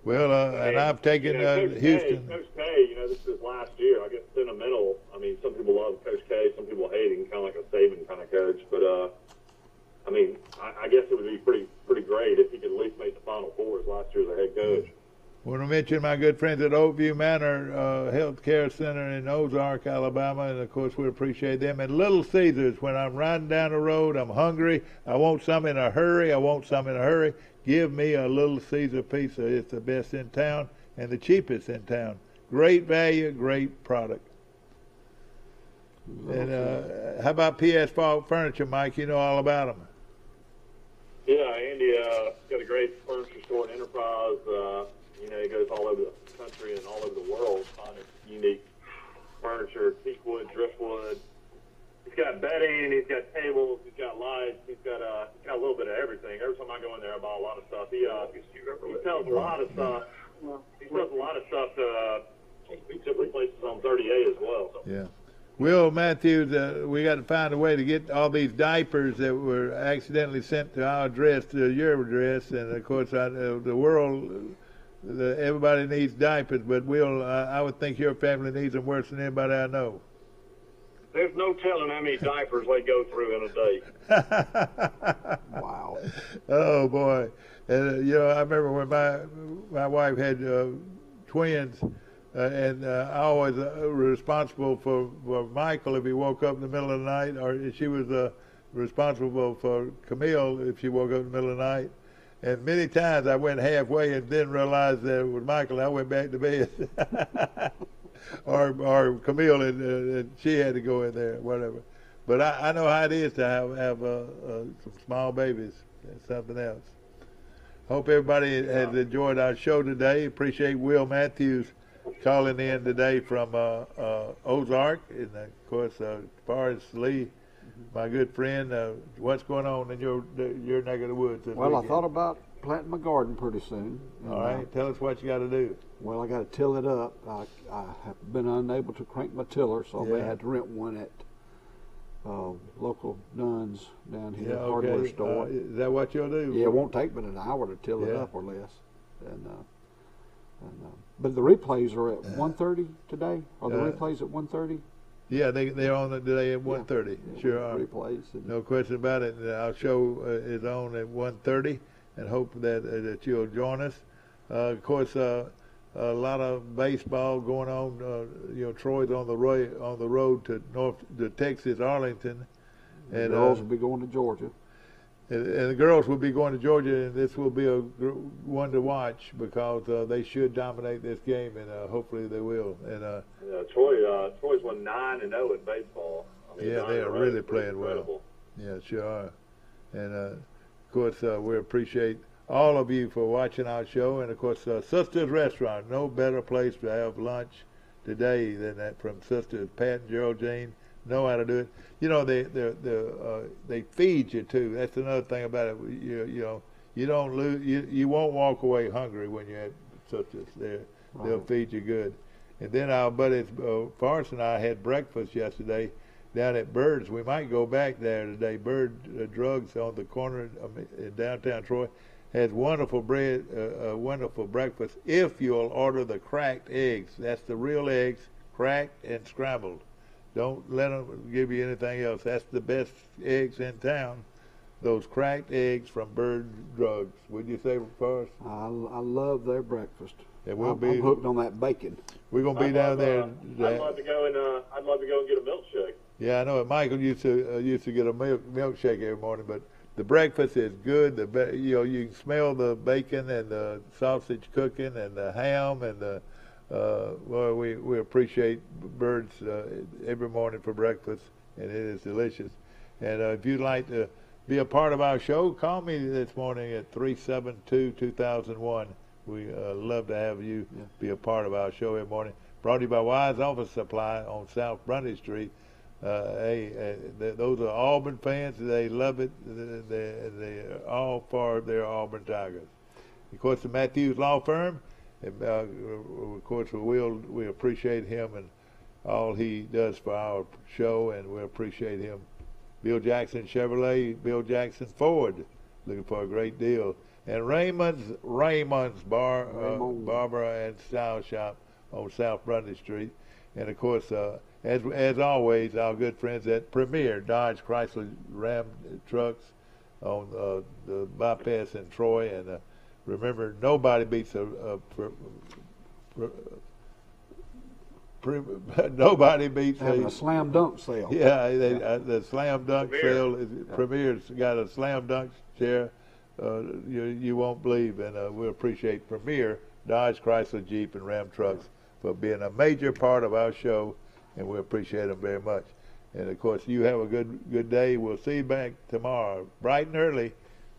Well, and I've taken Houston. Coach K, this is his last year. I guess sentimental. I mean, some people love Coach K, some people hate him, kind of like a Saban kind of coach. But I mean, I guess it would be pretty great if he could at least make the Final Four as last year as a head coach. I want to mention my good friends at Oakview Manor Health Care Center in Ozark, Alabama, and of course we appreciate them. And Little Caesars, when I'm riding down the road, I'm hungry, I want some in a hurry, give me a Little Caesar pizza. It's the best in town and the cheapest in town. Great value, great product. And how about PS Falk Furniture, Mike? You know all about them. Yeah, Andy got a great furniture store in Enterprise. He goes all over the country and all over the world finding unique furniture, teakwood, driftwood. He's got bedding, he's got tables, he's got lights, he's got a little bit of everything. Every time I go in there, I buy a lot of stuff. He sells a lot of stuff. He sells a lot of stuff to different places on 30A as well. So. Yeah. Will Matthews, we got to find a way to get all these diapers that were accidentally sent to our address to your address, and of course, the world, everybody needs diapers, but Will, I would think your family needs them worse than anybody I know. There's no telling how many diapers they go through in a day. Wow. Oh boy, and you know, I remember when my wife had twins. And I always was responsible for Michael if he woke up in the middle of the night, or she was responsible for Camille if she woke up in the middle of the night. And many times I went halfway and didn't realize that with Michael I went back to bed, or Camille and she had to go in there, whatever. But I know how it is to have some small babies. That's something else. Hope everybody has enjoyed our show today. Appreciate Will Matthews calling in today from Ozark, and of course, as far as Lee, my good friend, what's going on in your neck of the woods this Well, weekend? I thought about planting my garden pretty soon. All right, tell us what you got to do. Well, I got to till it up. I have been unable to crank my tiller, so I may Yeah. have to rent one at local Dunn's down here, Yeah, hardware okay. store. Is that what you'll do? Yeah, it won't take but an hour to till it Yeah. up or less. But the replays are at 1:30 today. Are the replays at 1:30? Yeah, they're on today at 1:30. Sure are. Replays. No question about it. Our show is on at 1:30, and hope that you'll join us. Of course, a lot of baseball going on. You know, Troy's on the road to Texas, Arlington, And and girls will be going to Georgia. And the girls will be going to Georgia, and this will be a one to watch because they should dominate this game, and hopefully they will. And Troy's won 9-0 in baseball. I mean, yeah, they are really playing incredible. well. Yeah, sure are. And of course, we appreciate all of you for watching our show. And of course, Sister's Restaurant, no better place to have lunch today than that from Sisters. Pat and Geraldine know how to do it. You know, they feed you too. That's another thing about it. You know, you don't lose. You won't walk away hungry when you're at Sisters. They'll feed you good. And then our buddies Forrest and I had breakfast yesterday down at Bird's. We might go back there today. Bird Drugs on the corner in downtown Troy has wonderful bread, wonderful breakfast. If you'll order the cracked eggs, that's the real eggs, cracked and scrambled. Don't let them give you anything else. That's the best eggs in town. Those cracked eggs from Bird Drugs. Would you say, Forrest? I love their breakfast. And we'll I'm hooked on that bacon. We're gonna be down there. I'd love to go and get a milkshake. Yeah, I know. Michael used to get a milkshake every morning, but the breakfast is good. You can smell the bacon and the sausage cooking and the ham and the. Well, we appreciate Birds every morning for breakfast, and it is delicious. And if you'd like to be a part of our show, call me this morning at 372-2001. We love to have you be a part of our show every morning. Brought to you by Wise Office Supply on South Brundy Street. Those are Auburn fans. They love it. They're all for their Auburn Tigers. Of course, the Matthews Law Firm. Of course, we appreciate him and all he does for our show, and we appreciate him. Bill Jackson Chevrolet, Bill Jackson Ford, looking for a great deal. And Raymond's Barber and Style Shop on South Brundy Street. And of course, as always, our good friends at Premier Dodge Chrysler Ram Trucks on the bypass in Troy. And remember, nobody beats nobody beats having a slam dunk sale. Yeah, the slam dunk sale. Premier's got a slam dunk chair. You won't believe, and we appreciate Premier Dodge Chrysler Jeep and Ram Trucks for being a major part of our show, and we appreciate them very much. And of course, you have a good day. We'll see you back tomorrow, bright and early,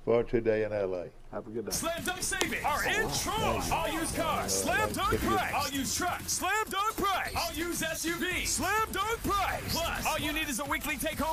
for Today in LA. Have a good day. Slam Dunk Savings are in Troy. All used cars, Slam Dunk price. All used trucks, Slam Dunk price. All used SUVs, Slam Dunk price. Plus, all you need is a weekly take-home